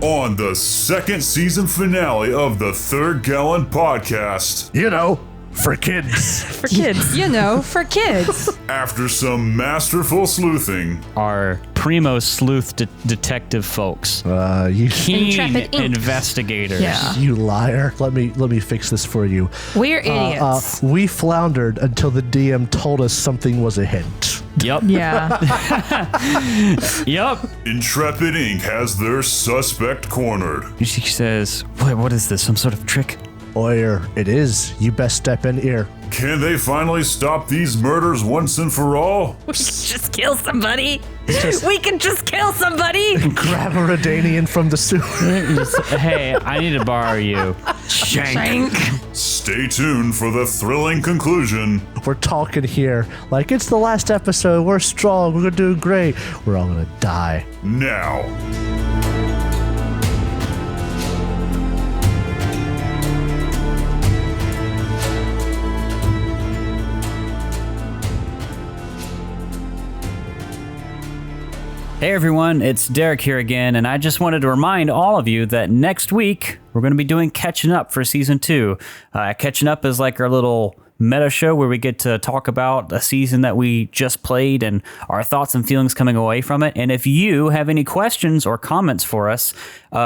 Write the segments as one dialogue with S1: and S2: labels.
S1: On the second season finale of the Third Gallon Podcast.
S2: You know, for kids.
S3: For kids.
S4: You know, for kids.
S1: After some masterful sleuthing.
S5: Our primo sleuth detective folks.
S2: You
S5: Keen
S4: Intrepid Inc.
S5: investigators.
S4: Yeah.
S2: You liar. Let me fix this for you.
S4: We're idiots.
S2: We floundered until the DM told us something was a hint.
S5: Yep.
S4: Yeah.
S5: Yep.
S1: Intrepid Inc. has their suspect cornered.
S5: She says, what is this? Some sort of trick?
S2: Oyer, it is. You best step in here.
S1: Can they finally stop these murders once and for all?
S3: We can just kill somebody. We can just kill somebody.
S2: Grab a Redanian from the sewer.
S5: Hey, I need to borrow you. Shank.
S1: Stay tuned for the thrilling conclusion.
S2: We're talking here like it's the last episode. We're strong. We're gonna do great. We're all gonna die.
S1: Now.
S5: Hey everyone, it's Derek here again, and I just wanted to remind all of you that next week we're going to be doing Catching Up for Season 2. Catching Up is like our little meta show where we get to talk about a season that we just played and our thoughts and feelings coming away from it. And if you have any questions or comments for us,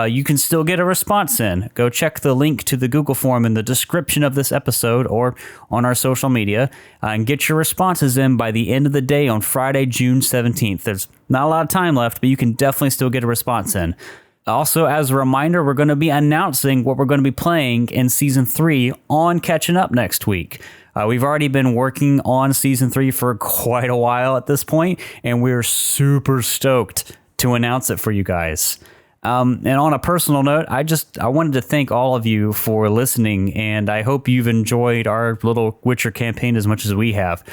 S5: you can still get a response in. Go check the link to the Google form in the description of this episode or on our social media and get your responses in by the end of the day on Friday, June 17th. There's not a lot of time left, but you can definitely still get a response in. Also, as a reminder, we're going to be announcing what we're going to be playing in Season 3 on Catching Up next week. We've already been working on Season 3 for quite a while at this point, and we're super stoked to announce it for you guys. And on a personal note, I wanted to thank all of you for listening, and I hope you've enjoyed our little Witcher campaign as much as we have.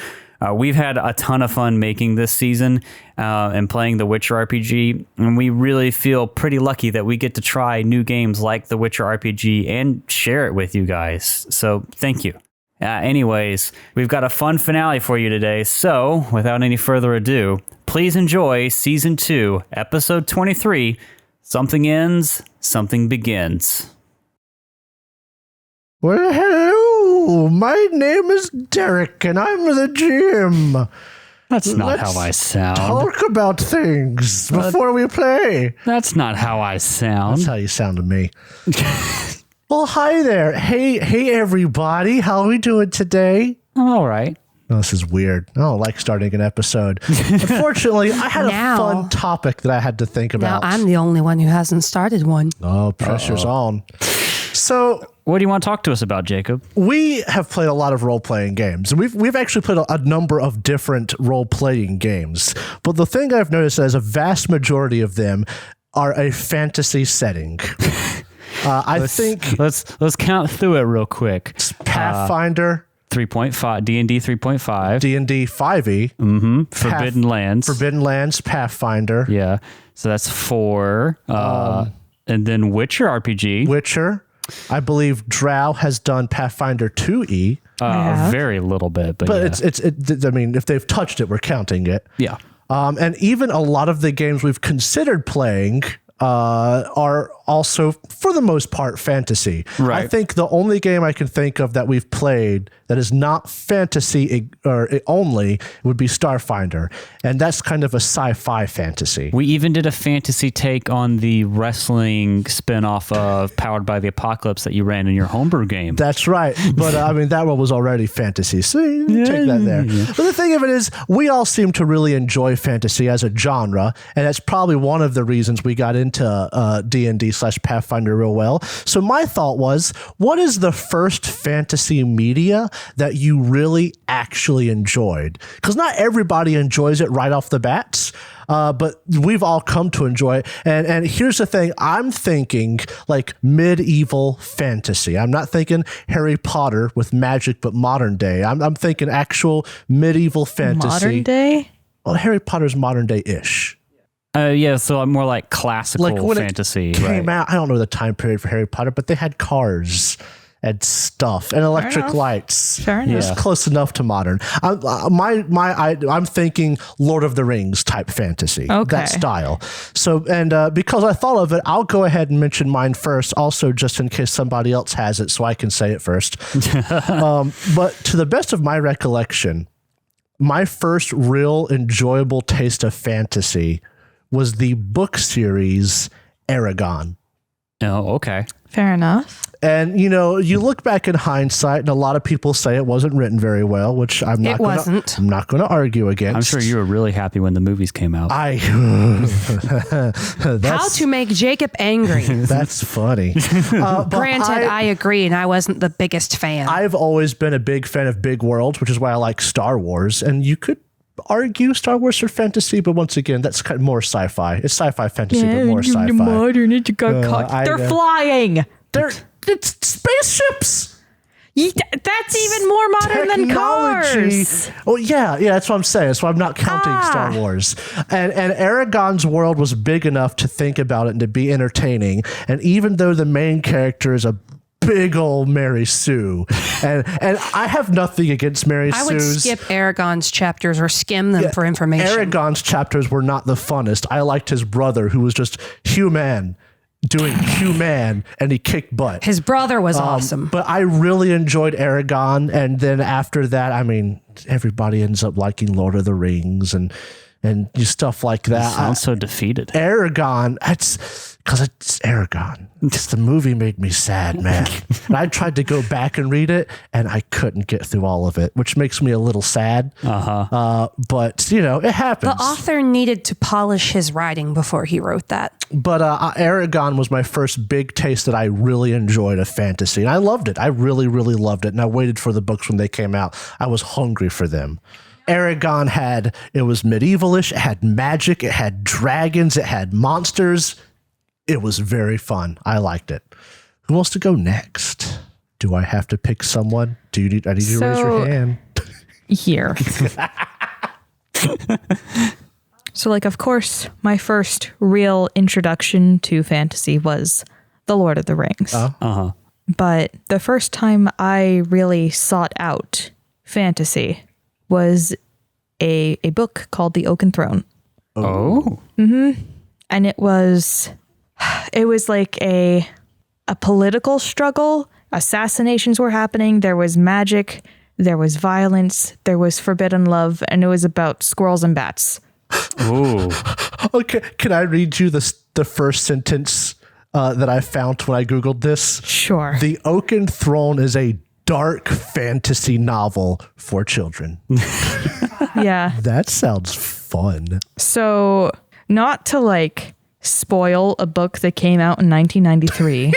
S5: We've had a ton of fun making this season and playing the Witcher RPG, and we really feel pretty lucky that we get to try new games like the Witcher RPG and share it with you guys. So thank you. Anyways, we've got a fun finale for you today, so without any further ado, please enjoy Season 2, Episode 23, Something Ends, Something Begins.
S2: Well, hello. My name is Derek, and I'm the GM.
S5: That's not
S2: Let's
S5: how I sound.
S2: Talk about things before we play.
S5: That's not how I sound.
S2: That's how you sound to me. Well, hi there. Hey, everybody. How are we doing today?
S5: I'm all right.
S2: Oh, this is weird. I don't like starting an episode. Unfortunately, I had a fun topic that I had to think about.
S4: Now I'm the only one who hasn't started one.
S2: Oh, pressure's on. So,
S5: what do you want to talk to us about, Jacob?
S2: we have played a lot of role-playing games, and we've actually played a number of different role-playing games. But the thing I've noticed is a vast majority of them are a fantasy setting. I think
S5: let's count through it real quick.
S2: Pathfinder,
S5: 3.5, D&D 3.5,
S2: D&D 5e,
S5: Forbidden Lands,
S2: Pathfinder,
S5: yeah. So that's 4, and then Witcher RPG,
S2: Witcher. I believe Drow has done Pathfinder 2e,
S5: very little bit, but
S2: but
S5: yeah.
S2: I mean, if they've touched it, we're counting it.
S5: Yeah.
S2: And even a lot of the games we've considered playing are also, for the most part, fantasy.
S5: Right.
S2: I think the only game I can think of that we've played that is not fantasy or only would be Starfinder, and that's kind of a sci-fi fantasy.
S5: We even did a fantasy take on the wrestling spinoff of Powered by the Apocalypse that you ran in your homebrew game.
S2: That's right, but I mean that one was already fantasy, so you take that there. Yeah. But the thing of it is, we all seem to really enjoy fantasy as a genre, and that's probably one of the reasons we got into D&D/Pathfinder real well. So my thought was, what is the first fantasy media that you really actually enjoyed? Because not everybody enjoys it right off the bats, but we've all come to enjoy it. And here's the thing, I'm thinking like medieval fantasy. I'm not thinking Harry Potter with magic, but modern day. I'm thinking actual medieval fantasy.
S4: Modern day?
S2: Well, Harry Potter's modern day-ish.
S5: Yeah, so more like classical
S2: Like when
S5: fantasy.
S2: it came out, I don't know the time period for Harry Potter, but they had cars and stuff and electric lights.
S3: Fair enough.
S2: It's close enough to modern. I'm thinking Lord of the Rings type fantasy.
S3: Okay.
S2: That style. So, and because I thought of it, I'll go ahead and mention mine first, also just in case somebody else has it, so I can say it first. But to the best of my recollection, my first real enjoyable taste of fantasy was the book series Aragon.
S5: Oh, okay.
S3: Fair enough.
S2: And, you know, you look back in hindsight, and a lot of people say it wasn't written very well, which I'm not going to argue against.
S5: I'm sure you were really happy when the movies came out.
S4: How to make Jacob angry.
S2: That's funny.
S4: Granted, I agree, and I wasn't the biggest fan.
S2: I've always been a big fan of big worlds, which is why I like Star Wars. And you could argue Star Wars or fantasy, but once again, that's kind of more sci-fi. It's sci-fi fantasy, but more sci-fi.
S3: Modern, they're flying.
S2: It's spaceships.
S4: That's even more modern than cars.
S2: Oh yeah, that's what I'm saying. So I'm not counting Star Wars. And Aragon's world was big enough to think about it and to be entertaining. And even though the main character is a big old Mary Sue, and I have nothing against Mary Sue's.
S4: I would skip Aragon's chapters or skim them for information.
S2: Aragon's chapters were not the funnest. I liked his brother, who was just human. Doing human, and he kicked butt.
S4: His brother was awesome.
S2: But I really enjoyed Aragon, and then after that, I mean, everybody ends up liking Lord of the Rings and stuff like that.
S5: Sounds so defeated.
S2: Aragon, it's because it's Aragon. The movie made me sad, man. And I tried to go back and read it, and I couldn't get through all of it, which makes me a little sad. But, you know, it happens.
S4: The author needed to polish his writing before he wrote that.
S2: But Aragon was my first big taste that I really enjoyed of fantasy. And I loved it. I really, really loved it. And I waited for the books when they came out. I was hungry for them. Aragon it was medievalish, it had magic, it had dragons, it had monsters. It was very fun. I liked it. Who wants to go next? Do I have to pick someone? I need you to raise your hand.
S3: Here. So, like, of course, my first real introduction to fantasy was The Lord of the Rings. But the first time I really sought out fantasy was a book called The Oaken Throne.
S5: Oh.
S3: Mm-hmm. And it was like a political struggle. Assassinations were happening. There was magic. There was violence. There was forbidden love. And it was about squirrels and bats.
S5: Ooh.
S2: Okay, can I read you the first sentence that I found when I Googled this?
S3: Sure.
S2: The Oaken Throne is a dark fantasy novel for children.
S3: Yeah.
S2: That sounds fun.
S3: So, not to like spoil a book that came out in 1993.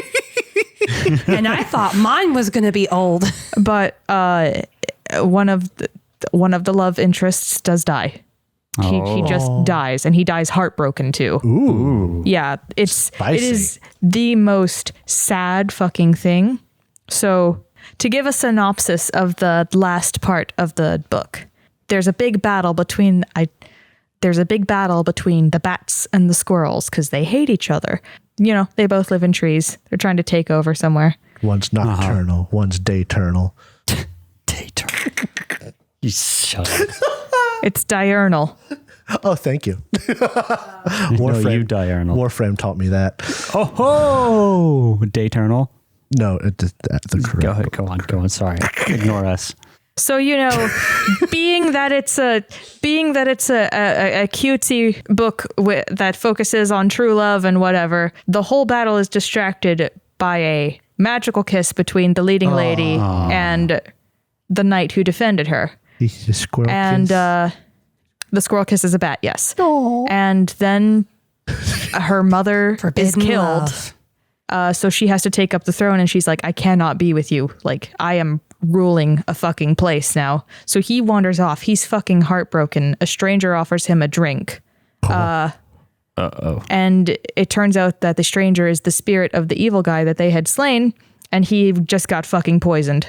S4: And I thought mine was going to be old.
S3: But one of the love interests does die. He just dies, and he dies heartbroken too.
S2: Ooh.
S3: Yeah, it is the most sad fucking thing. So, to give a synopsis of the last part of the book, there's a big battle between the bats and the squirrels because they hate each other. You know, they both live in trees. They're trying to take over somewhere.
S2: One's nocturnal, one's dayternal.
S5: Dayternal. You shut up.
S3: It's diurnal.
S2: Oh, thank you.
S5: diurnal.
S2: Warframe taught me that.
S5: Oh, Dayternal.
S2: No, the correct.
S5: Go on. Sorry, ignore us.
S3: So, you know, being that it's a cutesy book that focuses on true love and whatever, the whole battle is distracted by a magical kiss between the leading lady and the knight who defended her.
S2: He's a squirrel
S3: and
S2: kiss.
S3: The squirrel kisses a bat, yes.
S2: Aww.
S3: And then her mother is killed. So she has to take up the throne, and she's like, I cannot be with you. Like, I am ruling a fucking place now. So he wanders off. He's fucking heartbroken. A stranger offers him a drink. And it turns out that the stranger is the spirit of the evil guy that they had slain, and he just got fucking poisoned.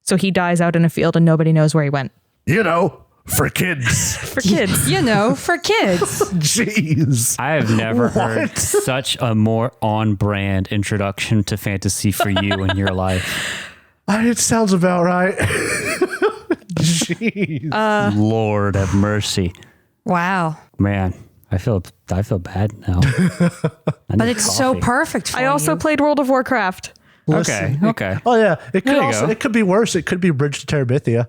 S3: So he dies out in a field and nobody knows where he went.
S2: You know, For kids.
S3: For kids.
S4: You know, for kids.
S2: Jeez.
S5: I have never heard such a more on-brand introduction to fantasy for you in your life.
S2: It sounds about right. Jeez.
S5: Lord have mercy.
S4: Wow.
S5: Man, I feel bad now.
S4: But it's so perfect for
S3: I also
S4: you.
S3: played World of Warcraft.
S2: Listen.
S5: Okay.
S2: Oh yeah, it could
S5: There you
S2: also
S5: go.
S2: it could be worse. It could be Bridge to Terabithia.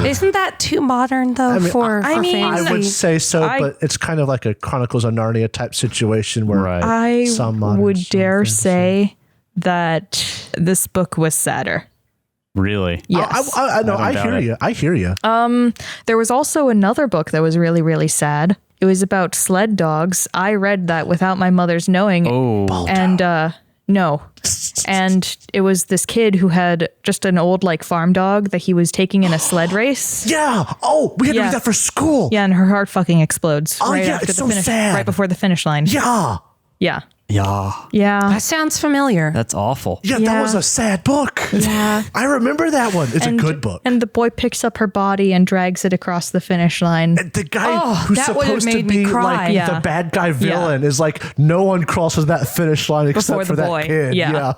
S4: Isn't that too modern though for fantasy?
S2: I would say so,
S3: I-
S2: but it's kind of like a Chronicles of Narnia type situation where
S5: Right.
S3: I
S2: Some modern,
S3: would
S2: some
S3: dare
S2: fantasy.
S3: say that this book was sadder.
S5: Really?
S3: Yes.
S2: I know.
S5: I
S2: I
S5: don't
S2: hear
S5: doubt
S2: you. I hear you.
S3: There was also another book that was really, really sad. It was about sled dogs. I read that without my mother's knowing.
S5: Oh.
S3: And no. And it was this kid who had just an old like farm dog that he was taking in a sled race.
S2: Yeah. Oh, we had to
S3: Yeah.
S2: read that for school.
S3: Yeah, and her heart fucking explodes
S2: Oh,
S3: right
S2: yeah,
S3: after
S2: it's
S3: the
S2: so
S3: finish,
S2: sad.
S3: right before the finish line.
S2: Yeah.
S3: Yeah.
S5: Yeah.
S3: Yeah.
S4: That sounds familiar.
S5: That's awful.
S2: Yeah, that
S3: Yeah.
S2: was a sad book.
S3: Yeah.
S2: I remember that one. It's a good book.
S3: And the boy picks up her body and drags it across the finish line.
S2: And the guy who's
S4: that would've
S2: supposed to
S4: made me
S2: be
S4: cry.
S2: like
S3: Yeah.
S2: the bad guy villain is like, no one crosses that finish line except
S3: Before
S2: for
S3: the
S2: that
S3: boy.
S2: kid.
S3: Yeah.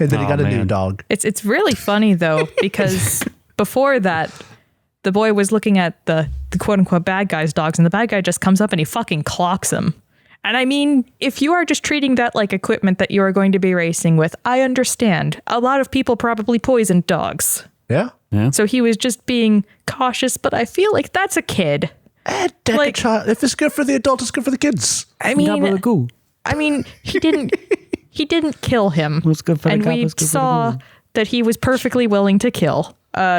S2: And then he
S5: Oh,
S2: got a new
S5: man.
S2: dog.
S3: It's really funny though, because before that, the boy was looking at the quote unquote bad guy's dogs, and the bad guy just comes up and he fucking clocks him. And I mean, if you are just treating that like equipment that you are going to be racing with, I understand. A lot of people probably poisoned dogs.
S2: Yeah.
S3: So he was just being cautious, but I feel like that's a kid. Like-
S2: If it's good for the adult, it's good for the kids.
S3: I mean, he didn't kill him.
S5: What's good for the
S3: and
S5: cop
S3: we
S5: is good for the
S3: saw
S5: goose.
S3: that he was perfectly willing to kill.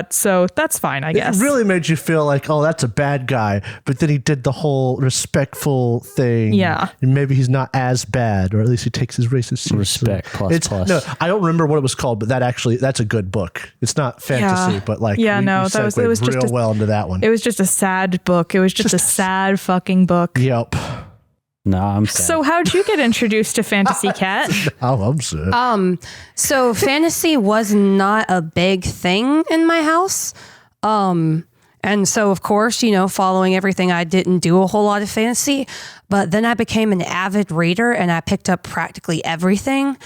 S3: So that's fine, I guess.
S2: It really made you feel like, oh, that's a bad guy. But then he did the whole respectful thing.
S3: Yeah.
S2: And maybe he's not as bad, or at least he takes his races seriously.
S5: Respect plus plus.
S2: No, I don't remember what it was called, but that's a good book. It's not fantasy,
S3: Yeah.
S2: but like,
S3: Yeah, no,
S2: we
S3: that was- it
S2: segued
S3: was just
S2: real
S3: a-
S2: well into that one.
S3: It was just a sad book. It was just a sad fucking book.
S2: Yep.
S5: No, I'm sad.
S3: So how'd you get introduced to Fantasy Cat?
S2: Oh, I'm sad.
S4: So fantasy was not a big thing in my house. And so of course, following everything, I didn't do a whole lot of fantasy, but then I became an avid reader and I picked up practically everything.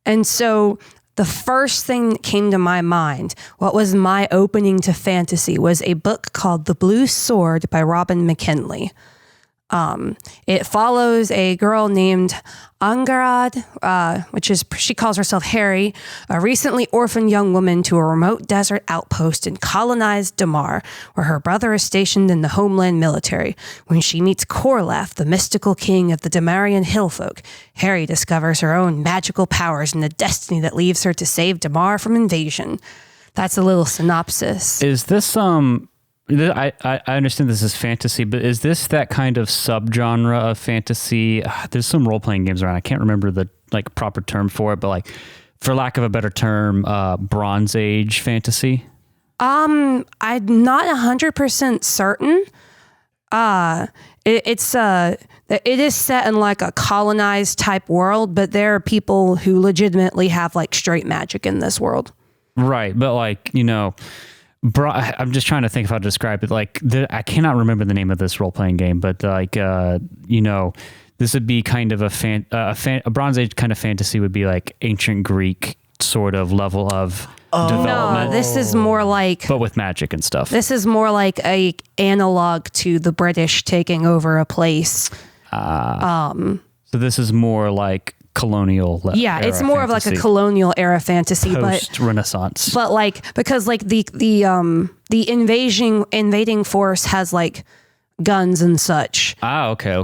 S4: And so the first thing that came to my mind, what was my opening to fantasy, was a book called The Blue Sword by Robin McKinley. It follows a girl named Angarad, she calls herself Harry, a recently orphaned young woman to a remote desert outpost in colonized Damar, where her brother is stationed in the homeland military. When she meets Korlaf, the mystical king of the Damarian hillfolk, Harry discovers her own magical powers and the destiny that leaves her to save Damar from invasion. That's a little synopsis.
S5: Is this I understand this is fantasy, but is this that kind of subgenre of fantasy? There's some role-playing games around. I can't remember the proper term for it, but for lack of a better term, Bronze Age fantasy.
S4: I'm not 100% certain. It is set in a colonized type world, but there are people who legitimately have straight magic in this world.
S5: Right, but I'm just trying to think how to describe it. I cannot remember the name of this role-playing game, but this would be kind of a Bronze Age kind of fantasy would be ancient Greek sort of level of development.
S4: No, this is more
S5: but with magic and stuff.
S4: This is more like a analog to the British taking over a place.
S5: So this is more colonial.
S4: Yeah, it's more of a colonial era fantasy,
S5: post Renaissance.
S4: But because the invading force has guns and such.
S5: Okay.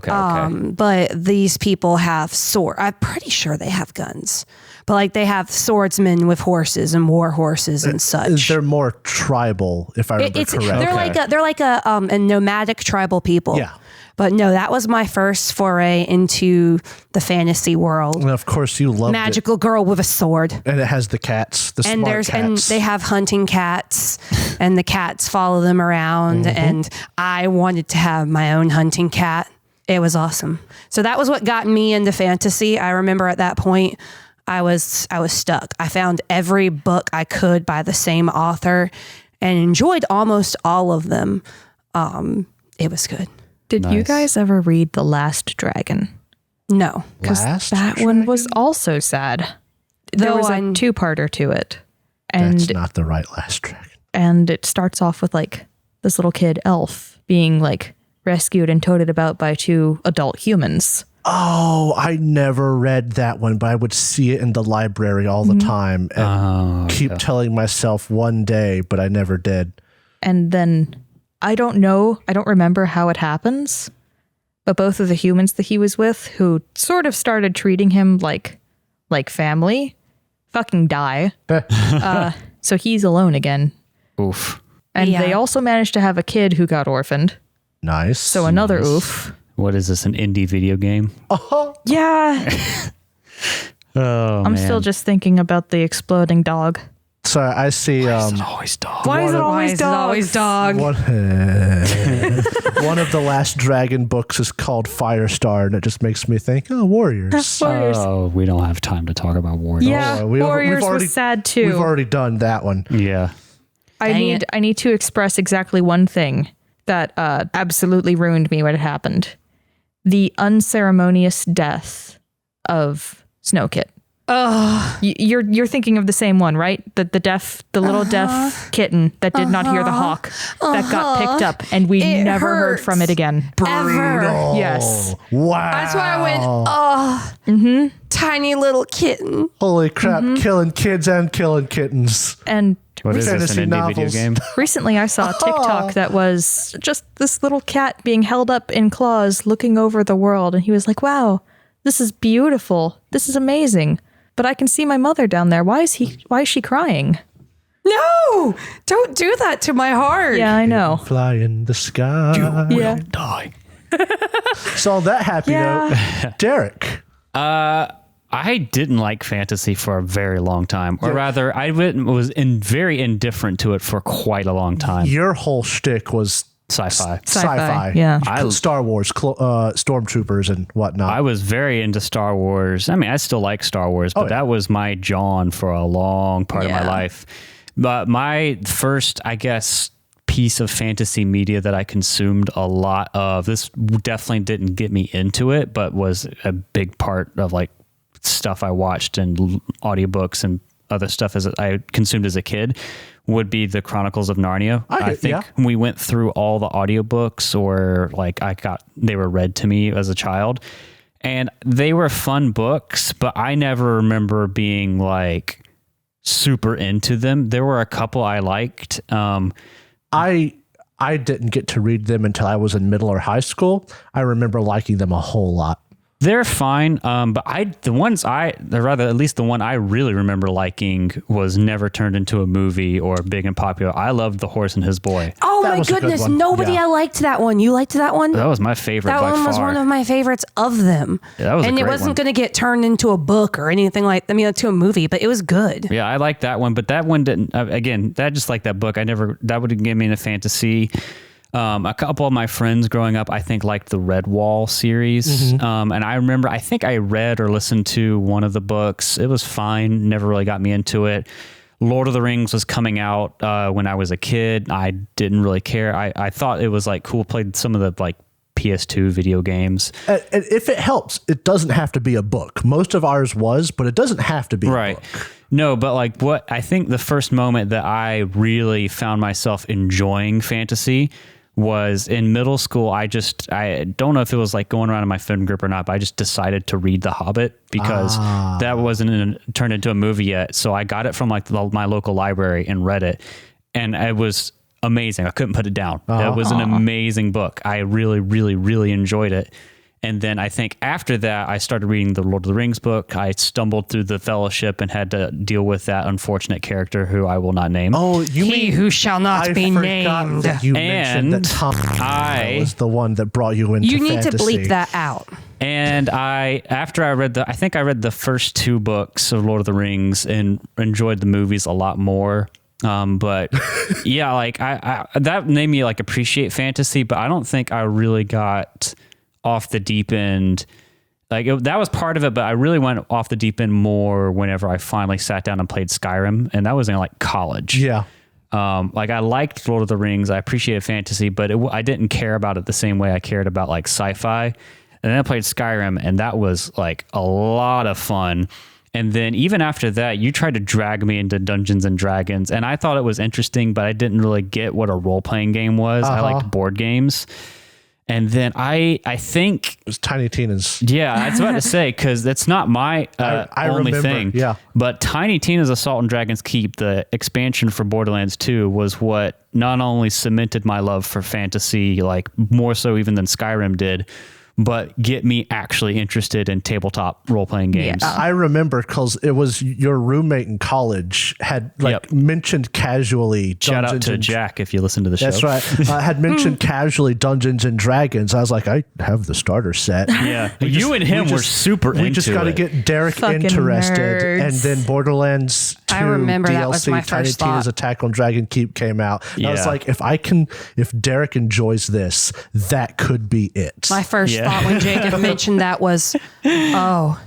S4: But these people have sword. I'm pretty sure they have guns, but they have swordsmen with horses and war horses and such.
S2: They're more tribal, if I remember correctly.
S4: They're like a nomadic tribal people.
S2: Yeah.
S4: But no, that was my first foray into the fantasy world.
S2: And of course, you love
S4: Magical girl with a sword.
S2: And it has the cats, the
S4: And
S2: smart cats.
S4: and they have hunting cats, and the cats follow them around. And I wanted to have my own hunting cat. It was awesome. So that was what got me into fantasy. I remember at that point, I was stuck. I found every book I could by the same author, and enjoyed almost all of them. It was good.
S3: Did you guys ever read The Last Dragon?
S4: No.
S3: Because that one was also sad. There was a two-parter to it. And
S2: That's not the right Last Dragon.
S3: And it starts off with like this little kid elf being like rescued and toted about by two adult humans.
S2: Oh, I never read that one, but I would see it in the library all the time and keep telling myself one day, but I never did.
S3: And then I don't remember how it happens, but both of the humans that he was with, who sort of started treating him like family, fucking die. So he's alone again.
S5: Oof.
S3: And they also managed to have a kid who got orphaned.
S2: Nice.
S3: So another oof.
S5: What is this, an indie video game?
S3: Yeah. I'm still just thinking about the exploding dog.
S2: So I see.
S5: Always dog.
S3: Why is it always dog?
S2: One of the Last Dragon books is called Firestar, and it just makes me think, Warriors.
S5: Oh, we don't have time to talk about Warriors.
S3: Yeah, Warriors was sad too.
S2: We've already done that one.
S5: Yeah.
S3: I need to express exactly one thing that absolutely ruined me when it happened. The unceremonious death of Snowkit. You're thinking of the same one, right? The little deaf kitten that did not hear the hawk that got picked up, and we never heard from it again.
S2: Brutal.
S3: Yes.
S2: Wow.
S4: That's why I went, tiny little kitten.
S2: Holy crap, killing kids and killing kittens.
S3: And
S5: What is this,
S2: Fantasy
S5: an indie video
S2: novels.
S5: game?
S3: recently I saw a TikTok that was just this little cat being held up in claws looking over the world, and he was like, wow, this is beautiful. This is amazing. But I can see my mother down there. Why is she crying?
S4: No, don't do that to my heart.
S3: Yeah, I know.
S2: Fly in the sky.
S3: Yeah.
S5: Die.
S2: So on that happy note, Derek.
S5: I didn't like fantasy for a very long time, or rather, I was very indifferent to it for quite a long time.
S2: Your whole shtick was
S5: Sci-fi.
S2: sci-fi.
S3: Yeah.
S2: Star Wars, stormtroopers and whatnot.
S5: I was very into Star Wars. I mean, I still like Star Wars, but that was my John for a long part of my life. But my first, I guess, piece of fantasy media that I consumed a lot of, this definitely didn't get me into it, but was a big part of like stuff I watched and audiobooks and other stuff as I consumed as a kid, would be the Chronicles of Narnia. I think we went through all the audiobooks, or like they were read to me as a child, and they were fun books, but I never remember being like super into them. There were a couple I liked.
S2: I didn't get to read them until I was in middle or high school. I remember liking them a whole lot.
S5: They're fine, but at least the one I really remember liking was never turned into a movie or big and popular. I loved The Horse and His Boy.
S4: Oh
S2: That
S4: my
S2: was a good
S4: goodness,
S2: one.
S4: nobody I liked that one. You liked that one?
S5: That was my favorite
S4: That
S5: by
S4: one was
S5: far.
S4: one of my favorites of them.
S5: Yeah, that was a
S4: and it
S5: great
S4: wasn't
S5: one.
S4: going to get turned into a book or anything to a movie, but it was good.
S5: Yeah, I liked that one, but that one didn't. Again, that just like that book. That wouldn't get me into fantasy. A couple of my friends growing up, I think, liked the Redwall series. And I remember, I think I read or listened to one of the books. It was fine. Never really got me into it. Lord of the Rings was coming out when I was a kid. I didn't really care. I thought it was like cool. Played some of the like PS2 video games.
S2: And if it helps, it doesn't have to be a book. Most of ours was, but it doesn't have to be a book.
S5: No, but like what I think the first moment that I really found myself enjoying fantasy was in middle school. I don't know if it was like going around in my friend group or not, but I just decided to read The Hobbit because that wasn't turned into a movie yet. So I got it from like my local library and read it, and it was amazing. I couldn't put it down. It was an amazing book. I really, really, really enjoyed it. And then I think after that, I started reading the Lord of the Rings book. I stumbled through the Fellowship and had to deal with that unfortunate character who I will not name.
S2: Oh, you
S4: He
S2: mean
S4: who shall not
S2: I
S4: be
S2: forgot
S4: named.
S2: that you mentioned that Tom was the one that brought you into
S4: You need
S2: fantasy.
S4: to bleep that out.
S5: And after I read I think I read the first two books of Lord of the Rings and enjoyed the movies a lot more. But yeah, like I that made me like appreciate fantasy, but I don't think I really got off the deep end. Like that was part of it, but I really went off the deep end more whenever I finally sat down and played Skyrim, and that was in like college.
S2: Yeah.
S5: Like I liked Lord of the Rings. I appreciated fantasy, but I didn't care about it the same way I cared about like sci-fi. And then I played Skyrim, and that was like a lot of fun. And then even after that, you tried to drag me into Dungeons and Dragons, and I thought it was interesting, but I didn't really get what a role-playing game was. I liked board games. And then I think
S2: it was Tiny Tina's.
S5: Yeah, I was about to say, because that's not my
S2: I
S5: only
S2: remember,
S5: thing.
S2: yeah.
S5: But Tiny Tina's Assault and Dragon's Keep, the expansion for Borderlands 2, was what not only cemented my love for fantasy, like more so even than Skyrim did, but get me actually interested in tabletop role-playing games.
S2: I remember because it was your roommate in college had mentioned casually.
S5: Shout out to Jack if you listen to the show.
S2: That's right. Had mentioned casually Dungeons and Dragons. I was like, I have the starter set.
S5: Yeah, you and him were super into it.
S2: We just got to get Derek
S3: Fucking
S2: interested.
S3: nerds.
S2: And then Borderlands 2
S4: I remember
S2: DLC,
S4: that was my
S2: Tiny
S4: first
S2: Tina's
S4: thought.
S2: Attack on Dragon Keep came out. And I was
S5: Yeah.
S2: like, if Derek enjoys this, that could be it.
S4: My first thought when Jacob mentioned that was, are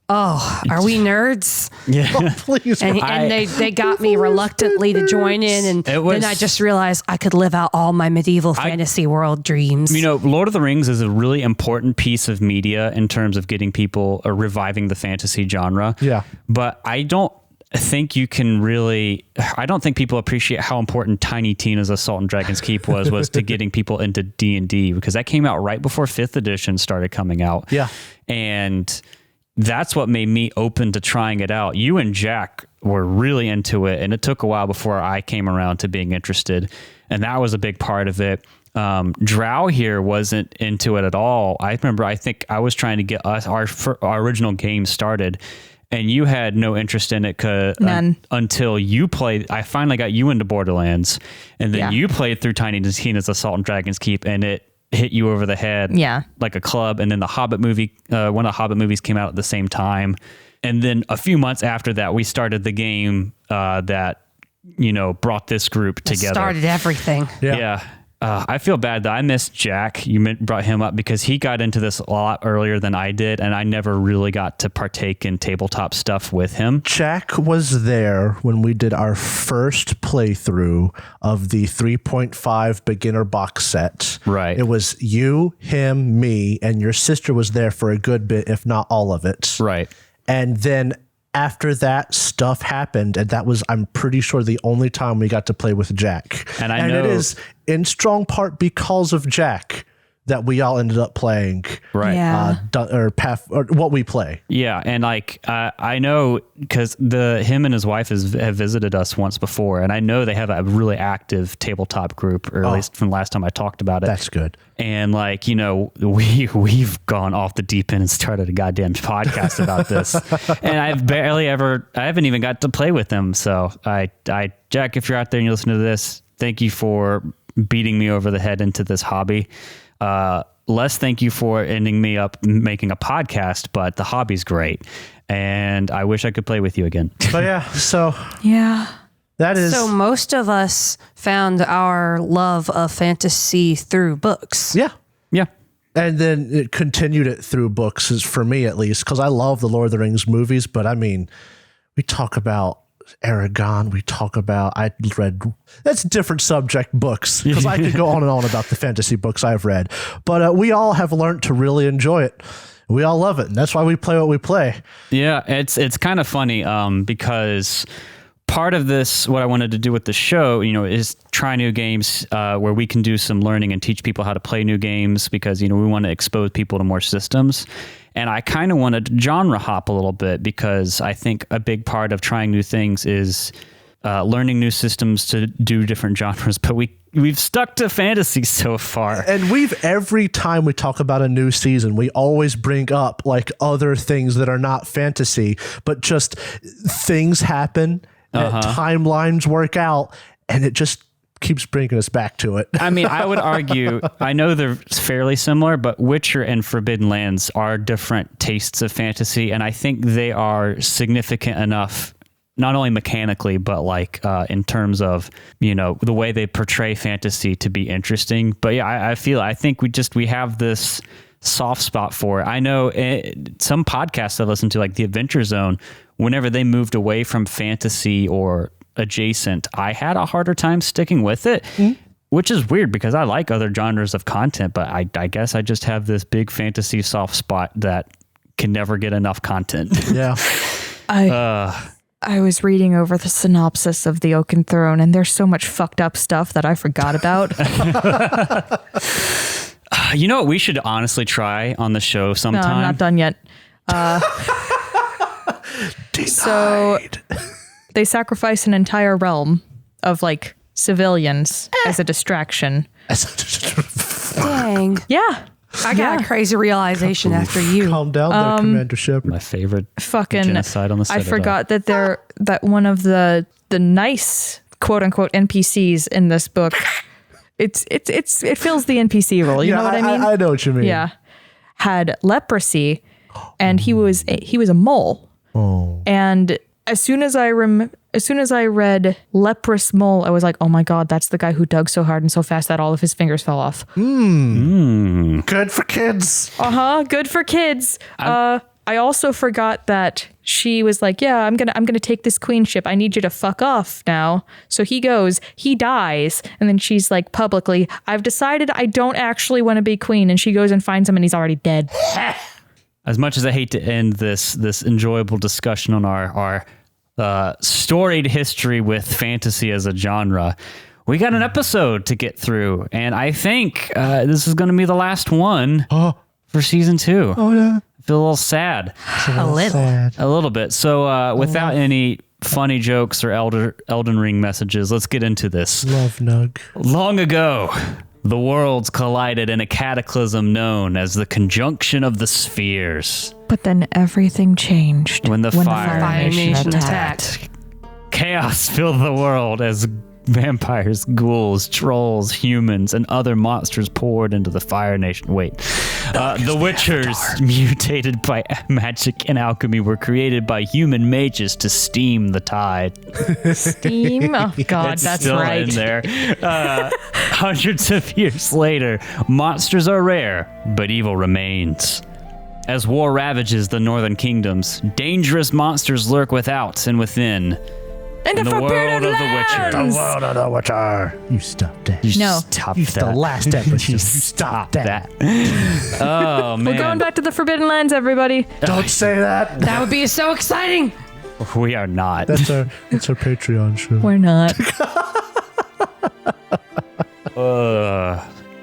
S4: we nerds?
S5: Yeah.
S2: Please.
S4: And they got me reluctantly to join in, and then I just realized I could live out all my medieval fantasy world dreams.
S5: You know, Lord of the Rings is a really important piece of media in terms of getting people or reviving the fantasy genre.
S2: Yeah.
S5: But I don't think you can really, I don't think people appreciate how important Tiny Tina's Assault and Dragon's Keep was to getting people into D&D, because that came out right before 5th edition started coming out.
S2: Yeah.
S5: And that's what made me open to trying it out. You and Jack were really into it, and it took a while before I came around to being interested. And that was a big part of it. Drow here wasn't into it at all. I think I was trying to get us our original game started, and you had no interest in it until you played. I finally got you into Borderlands, and then you played through Tiny Tina's Assault and Dragon's Keep, and it hit you over the head like a club. And then the Hobbit movie, one of the Hobbit movies came out at the same time. And then a few months after that, we started the game that, brought this group together.
S4: Started everything.
S5: Yeah. I feel bad that I missed Jack. You brought him up because he got into this a lot earlier than I did, and I never really got to partake in tabletop stuff with him.
S2: Jack was there when we did our first playthrough of the 3.5 beginner box set.
S5: Right.
S2: It was you, him, me, and your sister was there for a good bit, if not all of it.
S5: Right.
S2: And then after that, stuff happened, and that was, I'm pretty sure, the only time we got to play with Jack.
S5: And I know
S2: it is in strong part because of Jack that we all ended up playing,
S5: right?
S3: Yeah.
S2: Or what we play.
S5: Yeah, and like I know because him and his wife have visited us once before, and I know they have a really active tabletop group, or at least from the last time I talked about it.
S2: That's good.
S5: And like we've gone off the deep end and started a goddamn podcast about this, and I haven't even got to play with them. So Jack, if you're out there and you listen to this, thank you for beating me over the head into this hobby. Les, thank you for ending me up making a podcast, but the hobby's great, and I wish I could play with you again.
S2: But that is.
S4: So most of us found our love of fantasy through books.
S2: Yeah.
S5: Yeah.
S2: And then it continued it through books, for me at least, because I love the Lord of the Rings movies. But I mean, we talk about Aragon. I read, that's a different subject, books, because I could go on and on about the fantasy books I've read. But we all have learned to really enjoy it. We all love it. And that's why we play what we play.
S5: Yeah, it's kind of funny because part of this, what I wanted to do with the show, is try new games where we can do some learning and teach people how to play new games, because, we want to expose people to more systems. And I kind of wanted to genre hop a little bit, because I think a big part of trying new things is learning new systems to do different genres. But we've stuck to fantasy so far.
S2: And every time we talk about a new season, we always bring up like other things that are not fantasy, but just things happen. Timelines work out, and it just keeps bringing us back to it.
S5: I mean, I would argue, I know they're fairly similar, but Witcher and Forbidden Lands are different tastes of fantasy, and I think they are significant enough, not only mechanically, but like in terms of, the way they portray fantasy to be interesting. But yeah, I think we have this soft spot for it. I know some podcasts I listen to, like The Adventure Zone, whenever they moved away from fantasy or adjacent, I had a harder time sticking with it, which is weird because I like other genres of content, but I guess I just have this big fantasy soft spot that can never get enough content.
S2: Yeah.
S3: I was reading over the synopsis of The Oaken Throne, and there's so much fucked up stuff that I forgot about.
S5: You know what we should honestly try on the show sometime?
S3: No, I'm not done yet. So they sacrifice an entire realm of like civilians as a distraction.
S4: Dang.
S3: Yeah.
S4: I got a crazy realization after you.
S2: Calm down there, Commander Shepard.
S5: My favorite
S3: Fucking
S5: genocide on the
S3: I
S5: Citadel.
S3: forgot that that one of the nice quote unquote NPCs in this book. It fills the NPC role. You know what I mean?
S2: I know what you mean.
S3: Yeah. Had leprosy, and he was a mole.
S2: Oh.
S3: And as soon as I read leprous mole, I was like, oh my God, that's the guy who dug so hard and so fast that all of his fingers fell off.
S2: Good for kids.
S3: Good for kids. I also forgot that she was like, yeah, I'm gonna take this queenship. I need you to fuck off now. So he goes, he dies, and then she's like publicly, I've decided I don't actually want to be queen. And she goes and finds him, and he's already dead.
S5: As much as I hate to end this enjoyable discussion on our storied history with fantasy as a genre, we got an episode to get through, and I think this is going to be the last one for season 2.
S2: Oh, yeah.
S5: I feel a little sad.
S4: A little.
S2: Sad.
S5: A little bit. So without any funny jokes or Elden Ring messages, let's get into this.
S2: Love Nug.
S5: Long ago, the worlds collided in a cataclysm known as the conjunction of the spheres.
S3: But then everything changed
S5: When the Fire
S4: Nation attacked.
S5: Chaos filled the world as vampires, ghouls, trolls, humans, and other monsters poured into the Fire Nation. Wait. The Witchers, mutated by magic and alchemy, were created by human mages to stem the tide.
S3: Steam? Oh God,
S5: It's
S3: that's
S5: still
S3: right.
S5: in there. Hundreds of years later, monsters are rare, but evil remains. As war ravages the northern kingdoms, dangerous monsters lurk without and within.
S3: And
S5: In the world of the Witcher.
S2: The world of the Witcher. You stop that.
S3: No.
S5: Stop
S2: It's
S5: that.
S2: the last episode.
S5: You stop that. Oh, man.
S3: We're going back to the Forbidden Lands, everybody.
S2: Don't say that.
S4: That would be so exciting.
S5: We are not.
S2: That's our Patreon show.
S3: We're not.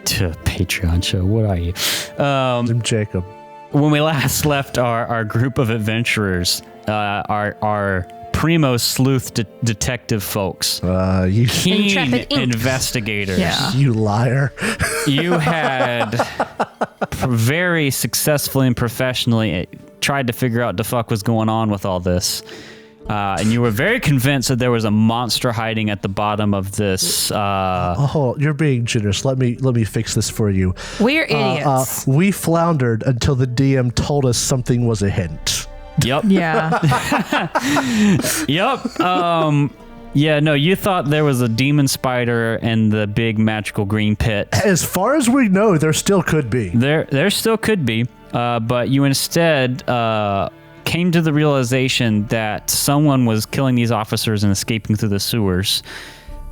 S5: To Patreon show. What are you?
S2: I'm Jacob.
S5: When we last left our group of adventurers, our primo sleuth detective folks,
S2: You
S5: keen
S4: Intrepid Inc.
S5: investigators.
S3: Yeah.
S2: you liar.
S5: You had very successfully and professionally tried to figure out the fuck was going on with all this. And you were very convinced that there was a monster hiding at the bottom of this.
S2: Oh, you're being generous. Let me fix this for you.
S4: We're idiots.
S2: We floundered until the DM told us something was a hint.
S5: Yep.
S3: Yeah.
S5: Yep. Yeah, no, you thought there was a demon spider in the big magical green pit.
S2: As far as we know, there still could be.
S5: There still could be, but you instead came to the realization that someone was killing these officers and escaping through the sewers,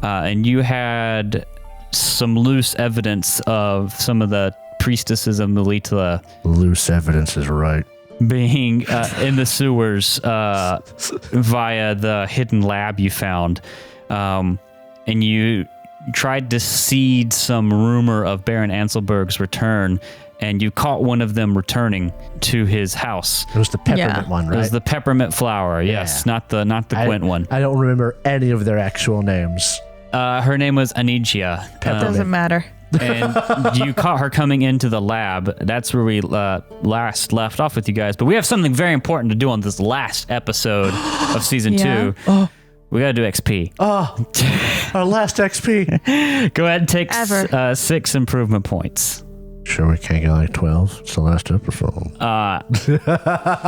S5: and you had some loose evidence of some of the priestesses of Melita
S2: Loose evidence is right.
S5: being in the sewers via the hidden lab you found. And you tried to seed some rumor of Barend Anselberg's return, and you caught one of them returning to his house.
S2: It was the peppermint
S3: Yeah.
S2: one,
S5: It
S2: right?
S5: was the peppermint flower, yes, not the Gwent one.
S2: I don't remember any of their actual names.
S5: Her name was Anigia.
S3: Doesn't matter.
S5: And you caught her coming into the lab. That's where we last left off with you guys. But we have something very important to do on this last episode of season
S3: Yeah.
S5: 2. We got to do XP.
S2: Our last XP.
S5: Go ahead and take
S3: Ever.
S5: 6 improvement points.
S2: Sure, we can't get like 12. It's the last episode.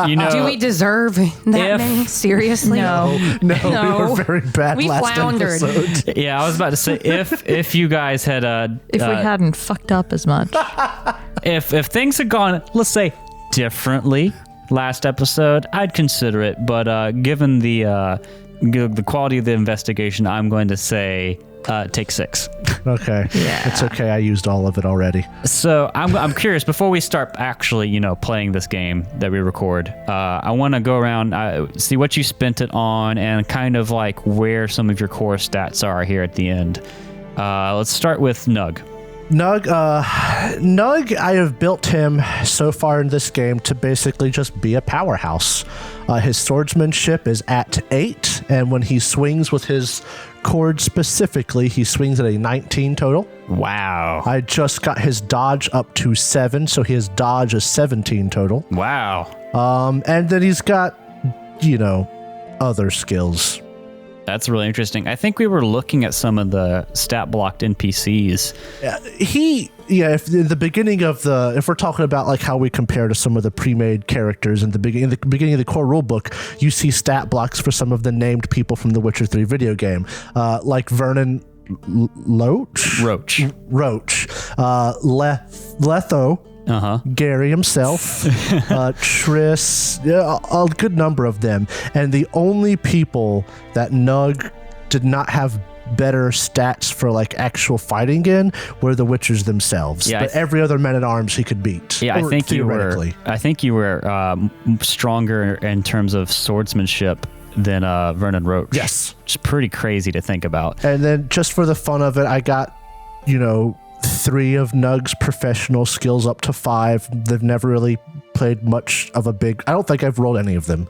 S5: You know,
S4: Do we deserve that many? Seriously?
S3: No.
S2: No,
S4: No.
S2: we were very bad
S4: We
S2: last
S4: floundered.
S2: episode.
S5: yeah, I was about to say if you guys had
S3: If we hadn't fucked up as much.
S5: if things had gone, let's say, differently last episode, I'd consider it. But given the the quality of the investigation, I'm going to say take 6.
S2: Okay.
S3: Yeah.
S2: It's okay. I used all of it already.
S5: So I'm curious, before we start actually, playing this game that we record, I want to go around, see what you spent it on and kind of like where some of your core stats are here at the end. Let's start with Nug.
S2: Nug, I have built him so far in this game to basically just be a powerhouse. His swordsmanship is at 8, and when he swings with his cord specifically, he swings at a 19 total.
S5: Wow.
S2: I just got his dodge up to 7, so his dodge is 17 total.
S5: Wow.
S2: And then he's got, other skills.
S5: That's really interesting. I think we were looking at some of the stat blocked NPCs. If we're talking about like how we compare to some of the pre-made characters in the beginning of the core rulebook, you see stat blocks for some of the named people from the Witcher 3 video game, like Vernon Roach, Letho, Gary himself, Triss, a good number of them. And the only people that Nug did not have better stats for like actual fighting in were the Witchers themselves. Yeah,
S2: but every other man-at-arms he could beat.
S5: Yeah, I think you were stronger in terms of swordsmanship than Vernon Roach.
S2: Yes.
S5: It's pretty crazy to think about.
S2: And then just for the fun of it, I got, 3 of Nug's professional skills up to 5. They've never really played much of a big... I don't think I've rolled any of them,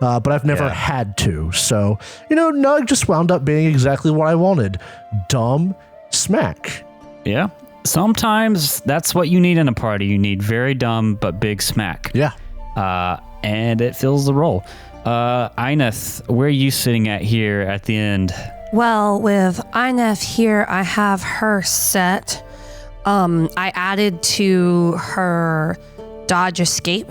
S2: but I've never had to. So, Nug just wound up being exactly what I wanted. Dumb smack.
S5: Yeah. Sometimes that's what you need in a party. You need very dumb but big smack.
S2: Yeah.
S5: And it fills the role. Ineth, where are you sitting at here at the end?
S4: Well, with Inef here, I have her set. I added to her dodge escape.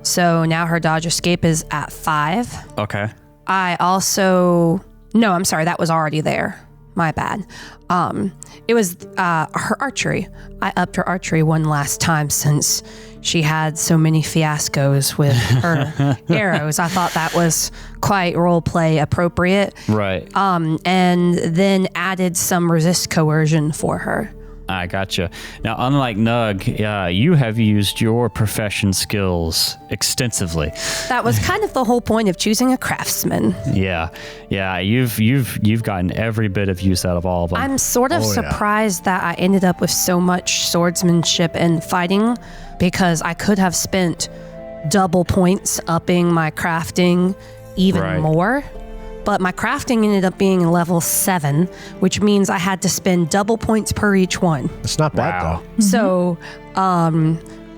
S4: So now her dodge escape is at 5.
S5: Okay.
S4: I also... No, I'm sorry. That was already there. My bad. It was her archery. I upped her archery one last time since she had so many fiascos with her arrows. I thought that was quite roleplay appropriate.
S5: Right.
S4: And then added some resist coercion for her.
S5: I gotcha. Now, unlike Nug, you have used your profession skills extensively.
S4: That was kind of the whole point of choosing a craftsman.
S5: Yeah. You've gotten every bit of use out of all of them.
S4: I'm sort of surprised that I ended up with so much swordsmanship and fighting, because I could have spent double points upping my crafting even more. But my crafting ended up being level 7, which means I had to spend double points per each one.
S2: It's not bad, though.
S4: Mm-hmm. So,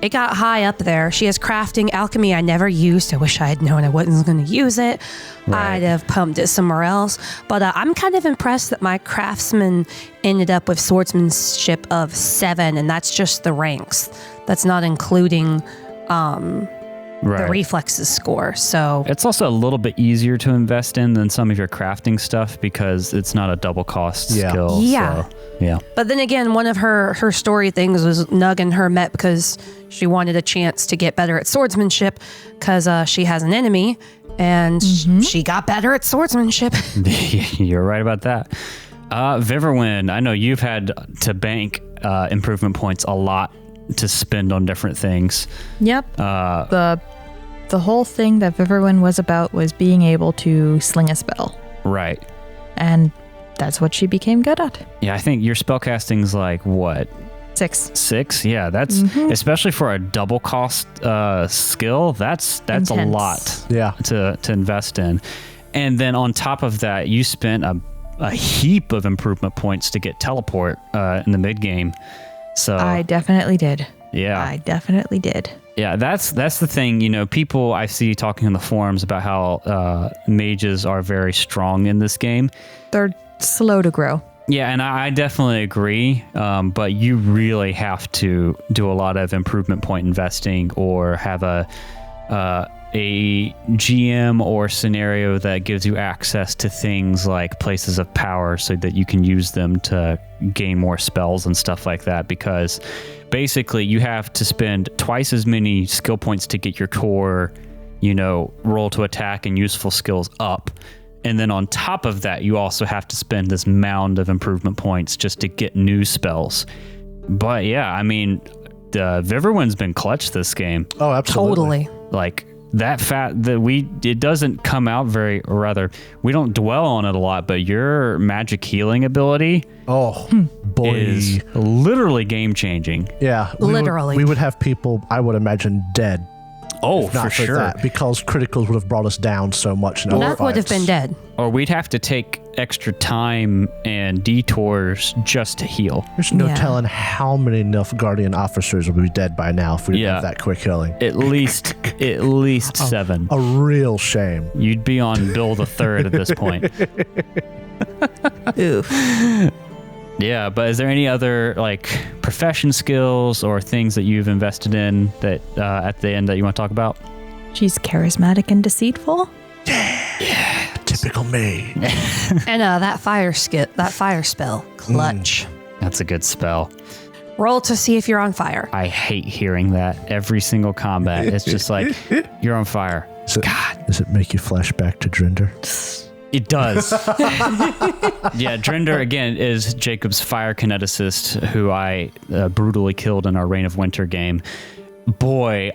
S4: it got high up there. She has crafting. Alchemy I never used. I wish I had known I wasn't going to use it. I'd have pumped it somewhere else. But I'm kind of impressed that my craftsman ended up with swordsmanship of 7, and that's just the ranks. That's not including... the reflexes score. So
S5: it's also a little bit easier to invest in than some of your crafting stuff because it's not a double cost skill.
S4: Yeah.
S5: So, yeah.
S4: But then again, one of her story things was Nug and her met because she wanted a chance to get better at swordsmanship because she has an enemy and she got better at swordsmanship.
S5: You're right about that. Viverwin, I know you've had to bank improvement points a lot to spend on different things.
S3: Yep. The whole thing that Viverwin was about was being able to sling a spell.
S5: Right.
S3: And that's what she became good at.
S5: Yeah, I think your spellcasting's like what?
S3: 6.
S5: 6? Yeah, that's especially for a double cost skill, that's intense. A lot to invest in. And then on top of that, you spent a heap of improvement points to get teleport in the mid game. So
S3: I definitely did.
S5: Yeah.
S3: I definitely did.
S5: Yeah, that's the thing. People I see talking in the forums about how mages are very strong in this game.
S3: They're slow to grow.
S5: Yeah, and I definitely agree. But you really have to do a lot of improvement point investing or have a GM or scenario that gives you access to things like places of power so that you can use them to gain more spells and stuff like that, because basically you have to spend twice as many skill points to get your core, roll to attack and useful skills up. And then on top of that, you also have to spend this mound of improvement points just to get new spells. But yeah, I mean, Viverwind's been clutch this game.
S2: Oh, absolutely.
S4: Totally.
S5: Like that it doesn't come out or rather, we don't dwell on it a lot, but your magic healing ability
S2: Boy.
S5: is literally game changing.
S2: Yeah.
S4: Literally.
S2: We would have people, I would imagine, dead.
S5: Oh,
S2: Not
S5: for sure.
S2: that, because criticals would have brought us down so much.
S4: Nug would have been dead.
S5: Or we'd have to take extra time and detours just to heal.
S2: There's no
S4: Yeah.
S2: telling how many Nilfgaardian officers would be dead by now if we didn't
S5: Yeah.
S2: have that quick healing.
S5: At least 7.
S2: A real shame.
S5: You'd be on Bill the Third at this point.
S3: Oof.
S5: Yeah, but is there any other like profession skills or things that you've invested in that at the end that you want to talk about?
S3: She's charismatic and deceitful.
S2: Typical me.
S4: And that fire spell, clutch.
S5: That's a good spell.
S4: Roll to see if you're on fire.
S5: I hate hearing that every single combat. It's just like, you're on fire.
S2: Does it make you flash back to Drinder?
S5: It does. Yeah, Drinder, again, is Jacob's fire kineticist, who I brutally killed in our Reign of Winter game. Boy,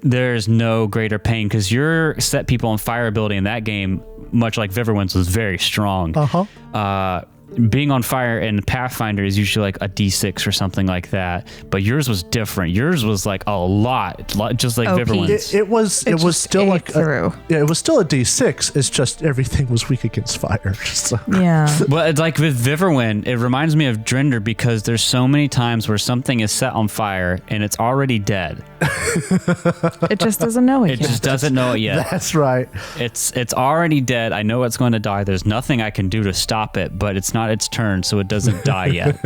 S5: there's no greater pain, because your set people on fire ability in that game, much like Viverwind's, was very strong. Being on fire in Pathfinder is usually like a D6 or something like that, but yours was different. Yours was like a lot just like
S3: OP.
S5: Viverwind's.
S2: It was still
S3: ate
S2: like
S3: through.
S2: it was still a D6. It's just everything was weak against fire. So.
S3: Yeah.
S5: Well, it's like with Viverwind, it reminds me of Drinder because there's so many times where something is set on fire and it's already dead.
S3: It just doesn't know it
S5: It
S3: yet.
S5: just doesn't know it yet.
S2: That's right.
S5: It's already dead. I know it's going to die. There's nothing I can do to stop it, but it's not its turn, so it doesn't die yet.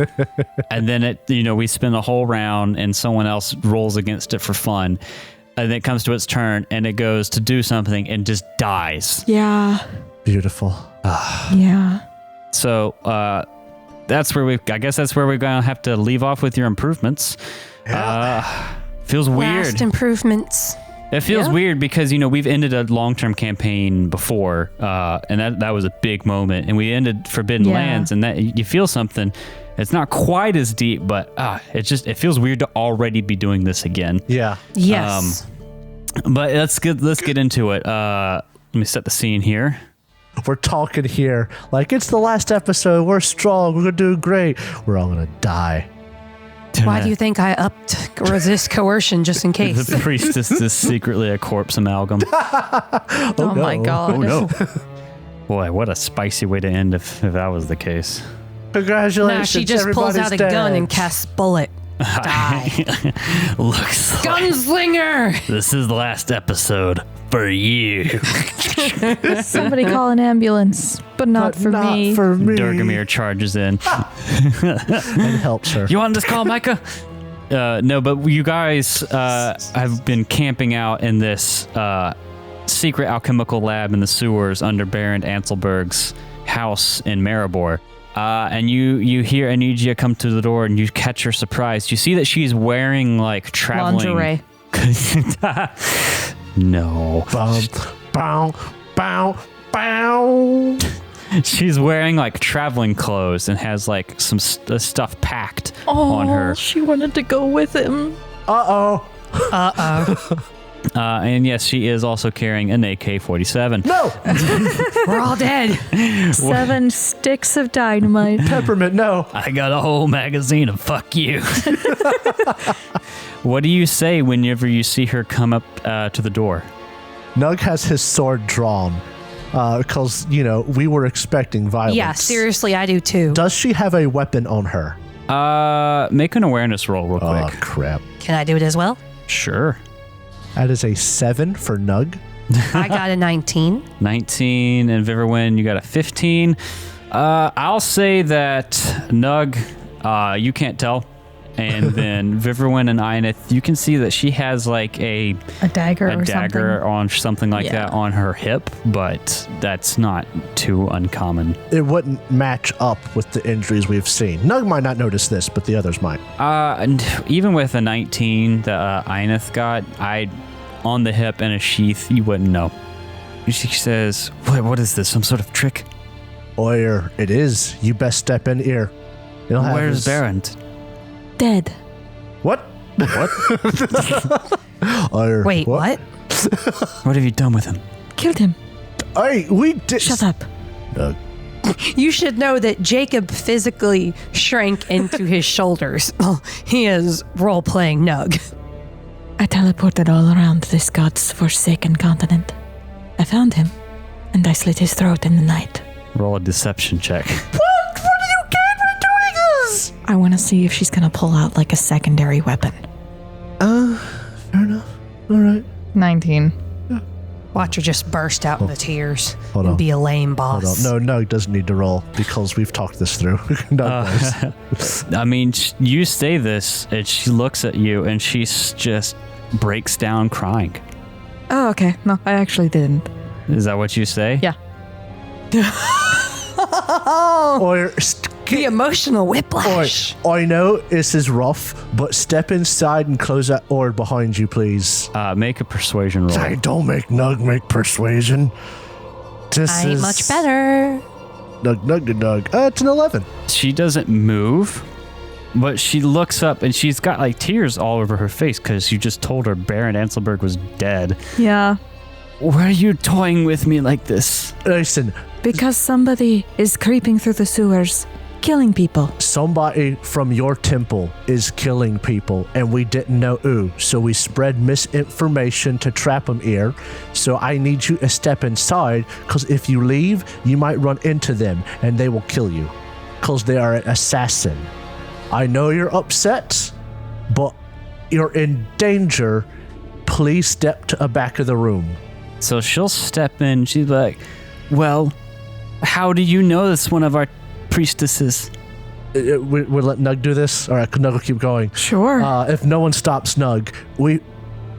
S5: And then we spend a whole round and someone else rolls against it for fun. And then it comes to its turn and it goes to do something and just dies.
S3: Yeah.
S2: Beautiful.
S3: Yeah.
S5: So that's where I guess that's where we're going to have to leave off with your improvements. Feels weird.
S4: Last improvements.
S5: It feels weird because, we've ended a long-term campaign before, and that was a big moment. And we ended Forbidden Lands, and that you feel something. It's not quite as deep, but it feels weird to already be doing this again.
S2: Yeah.
S4: Yes.
S5: But let's get into it. Let me set the scene here.
S2: We're talking here like it's the last episode. We're strong. We're gonna do great. We're all gonna die.
S4: Why do you think I upped resist coercion just in case?
S5: The priestess is secretly a corpse amalgam.
S3: Oh my God.
S5: Oh no. Boy, what a spicy way to end if that was the case.
S2: Congratulations.
S4: Nah, she just pulls out a
S2: everybody's
S4: gun
S2: dead.
S4: and casts bullet. Die.
S5: Looks like
S4: Gunslinger!
S5: this is the last episode for you.
S3: Somebody call an ambulance, but not for me.
S2: For me.
S5: Durgamir charges in.
S2: And helps her.
S5: You want this call, Micah? No, but you guys have been camping out in this secret alchemical lab in the sewers under Barend Anselberg's house in Maribor. And you hear Anigia come to the door and you catch her surprised. You see that she's wearing like traveling...
S3: Lingerie.
S5: No.
S2: Bow, bow, bow.
S5: She's wearing like traveling clothes and has like some stuff packed on her.
S3: She wanted to go with him.
S5: And yes, she is also carrying an AK-47.
S2: No.
S4: We're all dead.
S3: 7 sticks of dynamite.
S2: Peppermint, no.
S5: I got a whole magazine of fuck you. What do you say whenever you see her come up to the door?
S2: Nug has his sword drawn because, we were expecting violence.
S4: Yeah, seriously, I do too.
S2: Does she have a weapon on her?
S5: Make an awareness roll real
S2: Oh,
S5: quick.
S2: crap.
S4: Can I do it as well?
S5: Sure.
S2: That is a 7 for Nug.
S4: I got a 19.
S5: 19, and Viverwin, you got a 15. I'll say that Nug, you can't tell. And then Viverwin and Ineth, you can see that she has like a
S3: dagger or
S5: dagger on something like that on her hip, but that's not too uncommon.
S2: It wouldn't match up with the injuries we've seen. Nug might not notice this, but the others might.
S5: And even with a 19 that Ineth got, on the hip and a sheath, you wouldn't know. She says, what is this? Some sort of trick?
S2: Or it is. You best step in here.
S5: Where's Barend?
S3: Dead.
S2: What?
S5: What?
S2: Or,
S4: Wait, what?
S5: What have you done with him?
S3: Killed him.
S2: Hey, we did.
S3: Shut up.
S4: You should know that Jacob physically shrank into his shoulders. He is role-playing Nug.
S3: I teleported all around this god's forsaken continent. I found him, and I slit his throat in the night.
S5: Roll a deception check.
S2: What do you get for doing this?
S3: I want to see if she's going to pull out like a secondary weapon.
S2: Fair enough. All right.
S3: 19.
S4: Watch her just burst out into tears
S2: Hold
S4: and
S2: on.
S4: be a lame boss.
S2: Hold on. No, doesn't need to roll because we've talked this through.
S5: I mean, you say this, and she looks at you, and she just breaks down crying.
S3: Oh, okay. No, I actually didn't.
S5: Is that what you say?
S3: Yeah.
S2: Or
S4: The emotional whiplash.
S2: I know this is rough, but step inside and close that door behind you, please.
S5: Make a persuasion roll.
S2: Hey, don't make Nug make persuasion. This
S4: I ain't
S2: is
S4: much better.
S2: Nug. It's an 11.
S5: She doesn't move, but she looks up, and she's got like tears all over her face because you just told her Barend Anselberg was dead.
S3: Yeah.
S5: Why are you toying with me like this?
S2: Listen,
S3: Because somebody is creeping through the sewers, killing people.
S2: somebody from your temple is killing people, and we didn't know who, so we spread misinformation to trap them here. So I need you to step inside, because if you leave, you might run into them, and they will kill you, because they are an assassin. I know you're upset, but you're in danger. Please step to the back of the room.
S5: So she'll step in. She's like, well, how do you know this one of our priestesses?
S2: We'll let Nug do this? All right, Nug will keep going.
S3: Sure.
S2: If no one stops Nug,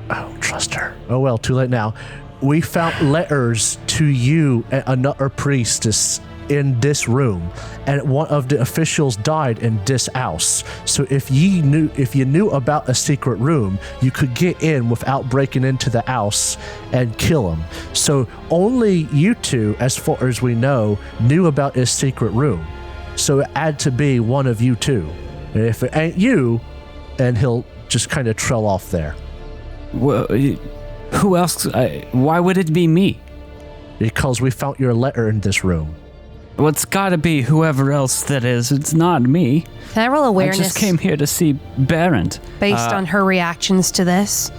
S2: I don't trust her. Oh well, too late now. We found letters to you and another priestess in this room, and one of the officials died in this house. So if you knew about a secret room, you could get in without breaking into the house and kill him. So only you two, as far as we know, knew about this secret room. So it had to be one of you two. And if it ain't you, then he'll just kind of trail off there.
S5: Well, who else? Why would it be me?
S2: Because we found your letter in this room.
S5: Well, it's gotta be whoever else that is. It's not me.
S4: Can I roll awareness
S5: I just came here to see Barend.
S4: based on her reactions to this?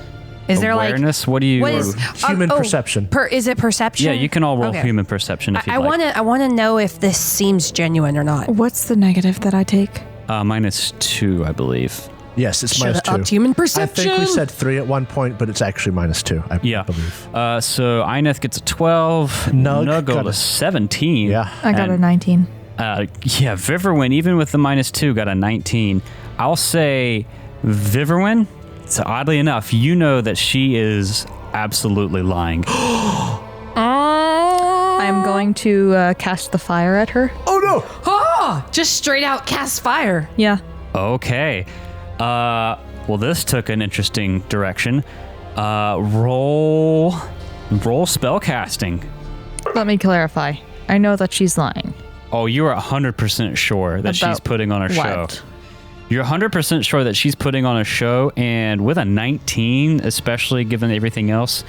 S4: Is there
S5: awareness? What do you?
S4: what is
S2: Human perception.
S4: Is it perception?
S5: Yeah, you can all roll
S4: Okay.
S5: human perception if you
S4: I
S5: like.
S4: want to know if this seems genuine or not.
S3: What's the negative that I take?
S5: -2, I believe.
S2: Yes, it's
S4: Should have
S2: -2.
S4: upped human
S2: I
S4: perception.
S2: think we said 3 at one point, but it's actually -2, I
S5: Yeah.
S2: believe.
S5: So Ineth gets a 12.
S2: Nug
S5: got
S2: got
S5: a
S2: a-
S5: 17.
S2: Yeah.
S3: I got a
S5: And,
S3: 19.
S5: Yeah, Viverwin, even with the -2, got a 19. I'll say Viverwin. So oddly enough, you know that she is absolutely lying.
S3: I'm going to cast the fire at her.
S2: Oh no!
S4: Oh, just straight out cast fire.
S3: Yeah.
S5: Okay. Well, this took an interesting direction. Roll spellcasting.
S3: Let me clarify. I know that she's lying.
S5: Oh, you are 100% sure that she's
S3: About
S5: putting on a show.
S3: What?
S5: You're 100% sure that she's putting on a show, and with a 19, especially given everything else,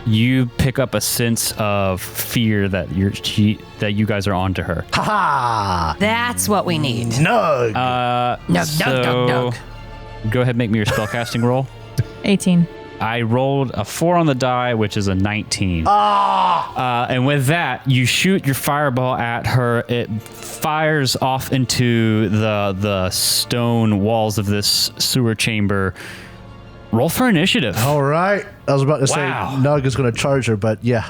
S5: you pick up a sense of fear that you guys are onto her.
S2: Ha
S4: That's what we need.
S2: Nug!
S4: Nug.
S5: Go ahead and make me your spellcasting roll.
S3: 18.
S5: I rolled a 4 on the die, which is a 19. And with that, you shoot your fireball at her. It fires off into the stone walls of this sewer chamber. Roll for initiative.
S2: All right. I was about to say
S5: Wow.
S2: Nug is going to charge her, but yeah.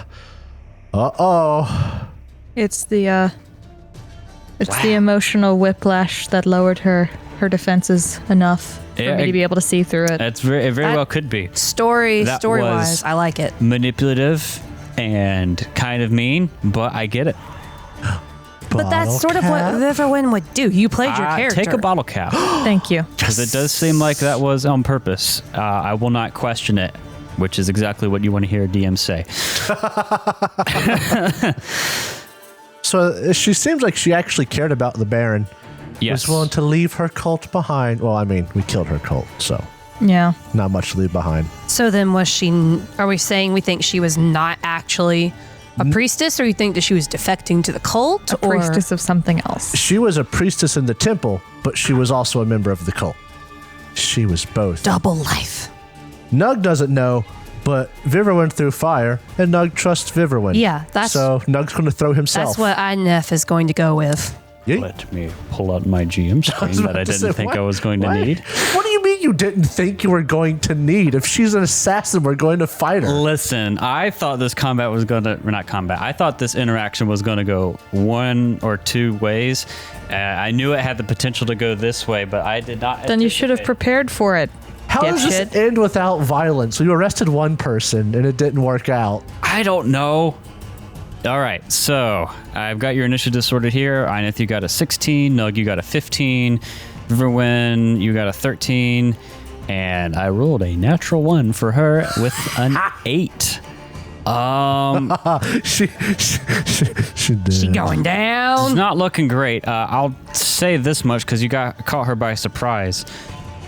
S2: Uh-oh.
S3: It's the emotional whiplash that lowered her defenses enough for
S5: Yeah,
S3: me to be able to see through it.
S5: It very well could be.
S4: Story
S5: That
S4: wise,
S5: was-
S4: I like it.
S5: Manipulative and kind of mean, but I get it.
S4: But that's sort of what Viverwin would do. You played your character.
S5: Take a bottle cap.
S3: Thank you.
S5: Because it does seem like that was on purpose. I will not question it. which is exactly what you want to hear a DM say.
S2: So she seems like she actually cared about the Baron.
S5: Yes.
S2: Was willing to leave her cult behind. Well, I mean, we killed her cult, so
S3: Yeah.
S2: not much to leave behind.
S4: So then are we saying we think she was not actually a priestess, or you think that she was defecting to the cult?
S3: A priestess of something else.
S2: She was a priestess in the temple, but she was also a member of the cult. She was both.
S4: Double life.
S2: Nug doesn't know, but Vivre went through fire, and Nug trusts Vivre.
S4: Yeah,
S2: so Nug's going to throw himself.
S4: That's what Inef is going to go with.
S2: Yeet.
S5: Let me pull out my GM screen that I didn't think I was going to need.
S2: What do you mean you didn't think you were going to need? If she's an assassin, we're going to fight her.
S5: Listen, I thought this combat was going to, or not combat, I thought this interaction was going to go one or two ways. I knew it had the potential to go this way, but I did not.
S3: Then you should have prepared for it.
S2: How does this end without violence? You arrested one person and it didn't work out.
S5: I don't know. All right, so I've got your initiative sorted here. Ineth, you got a 16. Nug, you got a 15. Riverwind, you got a 13. And I rolled a natural 1 for her with an 8.
S2: She did.
S4: She going down.
S5: It's not looking great. I'll say this much because you caught her by surprise.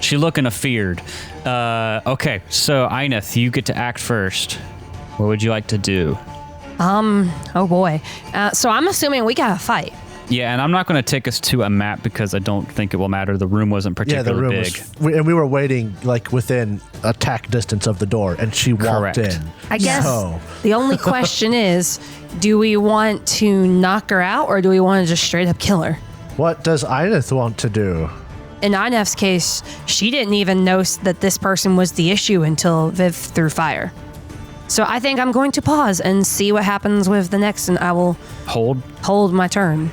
S5: She looking afeared. Okay, so Ineth, you get to act first. What would you like to do?
S4: Oh boy. So I'm assuming we got to fight.
S5: Yeah, and I'm not going to take us to a map because I don't think it will matter. The room wasn't particularly big.
S2: And we were waiting like within attack distance of the door, and she walked
S5: Correct.
S2: in.
S4: I guess
S2: So-
S4: the only question is, do we want to knock her out, or do we want to just straight up kill her?
S2: What does Ineth want to do?
S4: In Inef's case, she didn't even know that this person was the issue until Viv threw fire. So I think I'm going to pause and see what happens with the next, and I will hold my turn.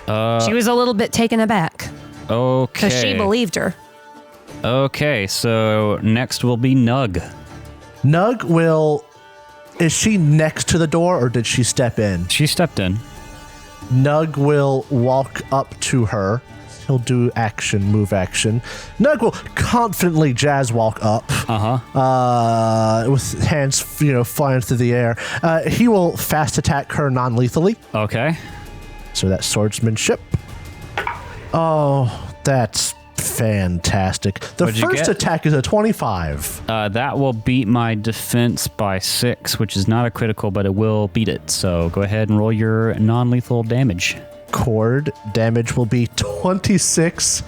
S4: She was a little bit taken aback
S5: Okay.
S4: because she believed her.
S5: Okay, so next will be Nug.
S2: Nug will... Is she next to the door, or did she step in?
S5: She stepped in.
S2: Nug will walk up to her. He'll do move action. Nug will confidently jazz walk up. With hands, flying through the air. He will fast attack her non-lethally.
S5: Okay.
S2: So that's swordsmanship. Oh, that's fantastic. The
S5: What'd you
S2: first
S5: get?
S2: attack is a 25.
S5: That will beat my defense by 6, which is not a critical, but it will beat it. So go ahead and roll your non-lethal damage.
S2: Cord damage will be 26.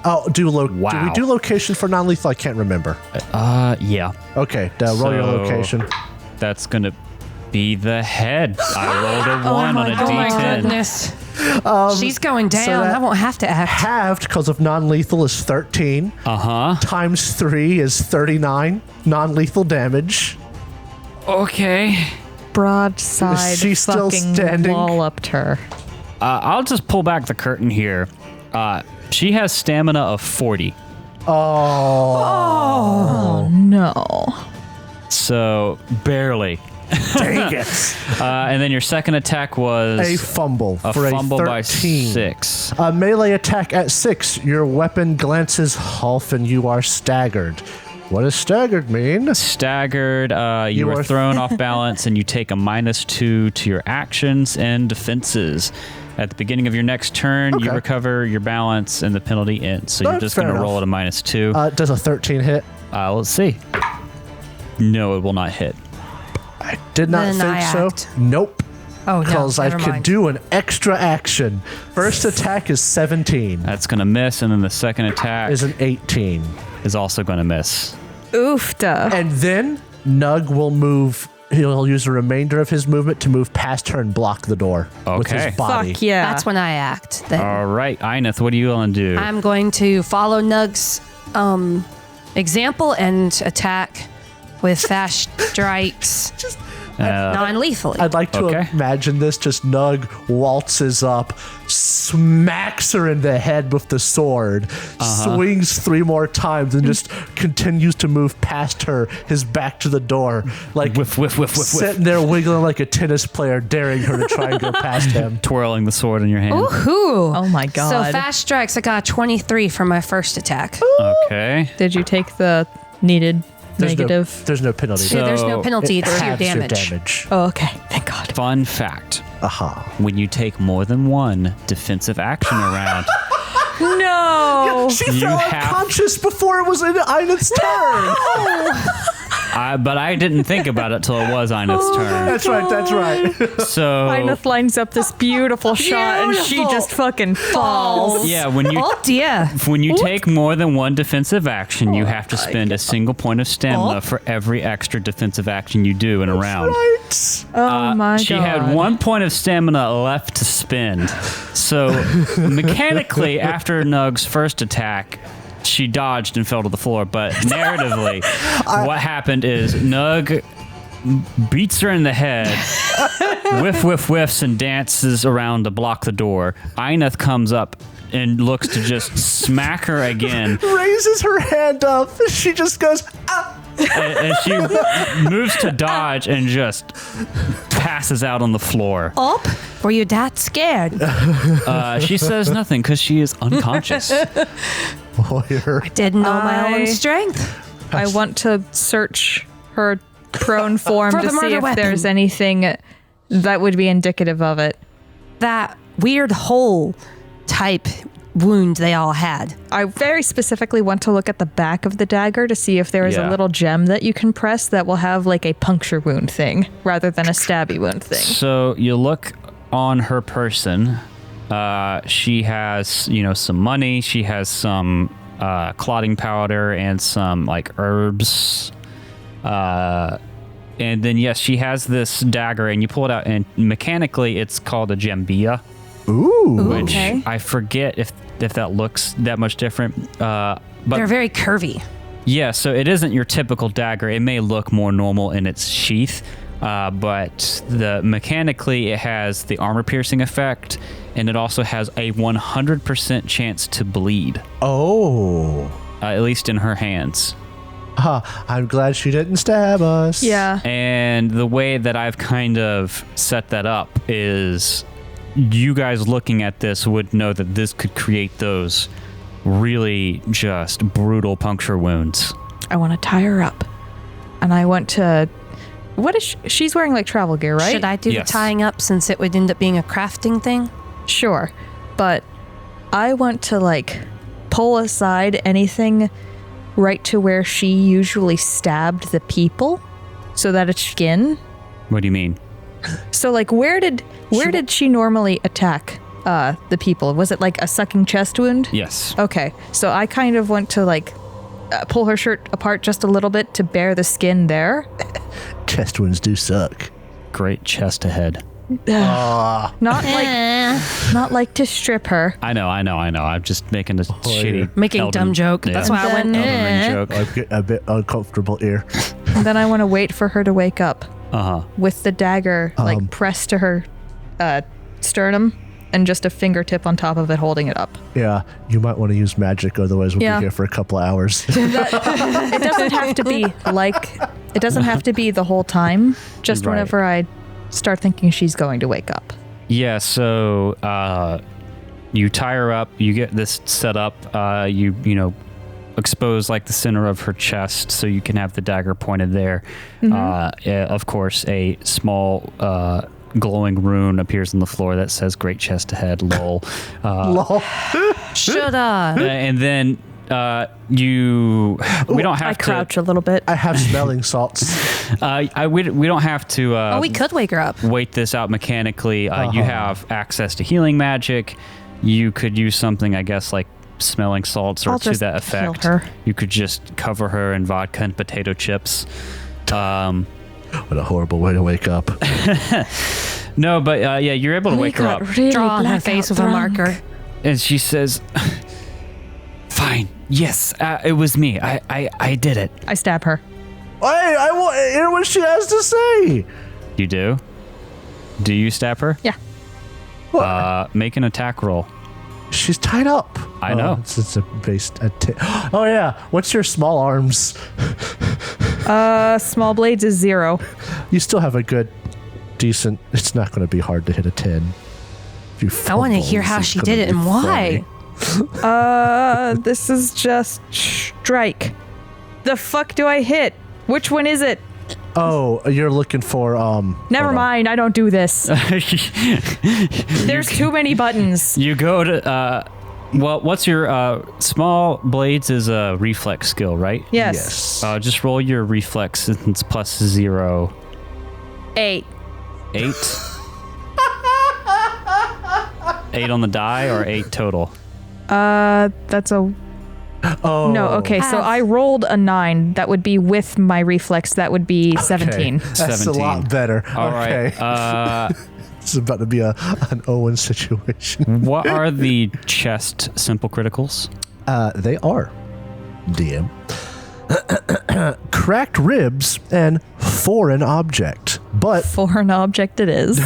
S2: Oh, do we do location for non-lethal? I can't remember.
S5: Yeah.
S2: Okay, roll your location.
S5: That's going to be the head. I rolled a 1 on a
S4: Oh my
S5: D10.
S4: goodness. She's going down.
S2: that-
S4: I won't have to act.
S2: Halved because of non-lethal is 13. Times 3 is 39 non-lethal damage.
S5: Okay.
S3: Broadside
S2: Is she still
S3: fucking
S2: standing?
S3: walloped her.
S5: I'll just pull back the curtain here. She has stamina of 40.
S3: Oh no.
S5: So barely.
S2: Dang it.
S5: And then your second attack was
S2: A fumble
S5: a
S2: for
S5: fumble
S2: a 13.
S5: by 6.
S2: A melee attack at 6. Your weapon glances half and you are staggered. What does staggered mean?
S5: Staggered, you are thrown off balance and you take a -2 to your actions and defenses. At the beginning of your next turn, you recover your balance and the penalty ends. So you're just going to roll at a -2.
S2: Does a 13 hit?
S5: Let's see. No, it will not hit.
S2: I did not
S4: Then
S2: think
S4: I
S2: so.
S4: act.
S2: Nope.
S4: Oh, no.
S2: Because I
S4: never
S2: could
S4: mind.
S2: do an extra action. First attack is 17.
S5: That's going to miss, and then the second attack
S2: Is an 18.
S5: is also going to miss.
S3: Oofta.
S2: And then Nug will move. He'll use the remainder of his movement to move past her and block the door with
S5: Okay.
S2: his body.
S3: Fuck yeah.
S4: That's when I act. Then.
S5: All right, Ineth, what do you want to do?
S4: I'm going to follow Nug's example and attack with fast strikes non-lethally.
S2: I'd like to
S5: Okay.
S2: imagine this. Just Nug waltzes up, smacks her in the head with the sword, swings 3 more times, and just continues to move past her, his back to the door, like
S5: Whiff, whiff, whiff, whiff, whiff.
S2: sitting there wiggling like a tennis player, daring her to try and go past him.
S5: Twirling the sword in your hand.
S4: Ooh.
S3: Oh my god.
S4: So fast strikes, I got 23 for my first attack.
S5: Okay.
S3: Did you take the needed negative.
S2: There's no penalty.
S4: Yeah, there's no penalty.
S2: It
S4: It's your
S2: halves
S4: damage.
S3: Oh, okay. Thank God.
S5: Fun fact.
S2: Aha.
S5: When you take more than one defensive action around,
S3: No.
S2: She
S5: You
S2: fell
S5: have-
S2: unconscious before it was in Eineth's turn.
S5: but I didn't think about it till it was Eineth's turn.
S2: That's right. That's right.
S5: So
S3: Eineth lines up this beautiful shot and she
S4: Beautiful.
S3: just fucking falls.
S5: yeah, when you
S4: Oh dear.
S5: when you take more than one defensive action, you have to spend a single point of stamina for every extra defensive action you do in a round.
S2: Right.
S3: Oh my
S5: She
S3: God.
S5: had 1 point of stamina left to spend. So mechanically, after Nug's first attack, she dodged and fell to the floor. But narratively, what happened is Nug beats her in the head, whiffs and dances around to block the door. Eineth comes up and looks to just smack her again.
S2: Raises her hand up. She just goes, ah.
S5: And she moves to dodge and just passes out on the floor.
S4: Up? Were you that scared?
S5: She says nothing because she is unconscious.
S2: Lawyer.
S4: Didn't know my own
S3: I-
S4: strength.
S3: I want to search her prone form
S4: For
S3: to
S4: the
S3: see
S4: murder
S3: if
S4: weapon.
S3: there's anything that would be indicative of it.
S4: That weird hole type wound they all had.
S3: I very specifically want to look at the back of the dagger to see if there is
S5: Yeah.
S3: a little gem that you can press that will have like a puncture wound thing rather than a stabby wound thing.
S5: So you look on her person. She has, some money. She has some clotting powder and some like herbs. And then yes, she has this dagger, and you pull it out, and mechanically it's called a gembia.
S2: Ooh.
S5: Which
S3: Okay.
S5: I forget if that looks that much different. But
S4: They're very curvy.
S5: yeah, so it isn't your typical dagger. It may look more normal in its sheath, but mechanically it has the armor piercing effect, and it also has a 100% chance to bleed,
S2: Oh.
S5: at least in her hands.
S2: I'm glad she didn't stab us.
S3: Yeah.
S5: And the way that I've kind of set that up is you guys looking at this would know that this could create those really just brutal puncture wounds.
S3: I want to tie her up. And I want to. What is she's wearing like travel gear, right?
S4: Should I do
S5: Yes.
S4: the tying up since it would end up being a crafting thing?
S3: Sure. But I want to like pull aside anything right to where she usually stabbed the people so that it's skin.
S5: What do you mean?
S3: So like where did she normally attack the people? Was it like a sucking chest wound?
S5: Yes.
S3: Okay. So I kind of want to like pull her shirt apart just a little bit to bare the skin there.
S2: Chest wounds do suck.
S5: Great chest ahead.
S3: Not like to strip her.
S5: I know. I'm just making a shitty
S4: Making
S5: Elden-
S4: dumb joke.
S5: yeah,
S4: That's why I went,
S5: Elden Ring joke.
S2: I'm getting a bit uncomfortable here.
S3: And then I want to wait for her to wake up
S5: Uh-huh.
S3: with the dagger like pressed to her sternum and just a fingertip on top of it holding it up.
S2: Yeah, you might want to use magic, otherwise we'll
S3: Yeah.
S2: be here for a couple of hours.
S3: It doesn't have to be like, it doesn't have to be the whole time, just
S5: Right.
S3: whenever I start thinking she's going to wake up.
S5: Yeah, so you tie her up, you get this set up, you expose like the center of her chest so you can have the dagger pointed there. Of course, a small glowing rune appears on the floor that says "Great chest ahead." Lol.
S2: Lol.
S4: should I?
S5: And then we don't have
S3: I
S5: to
S3: crouch a little bit.
S2: I have smelling salts.
S5: we don't have to
S4: Oh, we could wake her up.
S5: wait this out mechanically. You have access to healing magic. You could use something, I guess, like smelling salts or
S3: I'll
S5: to
S3: just
S5: that
S3: kill
S5: effect.
S3: her.
S5: You could just cover her in vodka and potato chips.
S2: What a horrible way to wake up.
S5: No, but yeah, you're able to wake her up.
S3: Really
S4: Draw on her
S3: blackout
S4: face with a
S3: drunk.
S4: marker.
S5: And she says, "Fine, yes, it was me. I did it."
S3: I stab her.
S2: Hey, I want to hear what she has to say.
S5: You do? Do you stab her?
S3: Yeah.
S5: Make an attack roll.
S2: She's tied up.
S5: I know.
S2: It's a base. Oh yeah. What's your small arms?
S3: Small blades is 0.
S2: You still have a good, decent. It's not going to be hard to hit a 10. If you
S4: I want to
S2: fumble,
S4: hear
S2: this
S4: how
S2: is
S4: she
S2: gonna
S4: did it
S2: be
S4: and why.
S2: funny.
S3: This is just strike. the fuck do I hit? Which one is it?
S2: Oh, you're looking for
S3: Never mind, I don't do this. There's too many buttons.
S5: You go to what's your small blades is a reflex skill, right?
S3: Yes.
S5: Just roll your reflex. It's plus 0.
S3: 8.
S5: 8. 8 on the die or 8 total?
S3: That's a...
S2: Oh.
S3: No, okay, so I rolled a 9. That would be with my reflex. That would be 17.
S2: That's
S5: 17.
S2: a lot better.
S5: All
S2: okay.
S5: right.
S2: This is about to be an Owen situation.
S5: What are the chest simple criticals?
S2: They are, DM. Cracked ribs and foreign object. But
S3: Foreign object it is.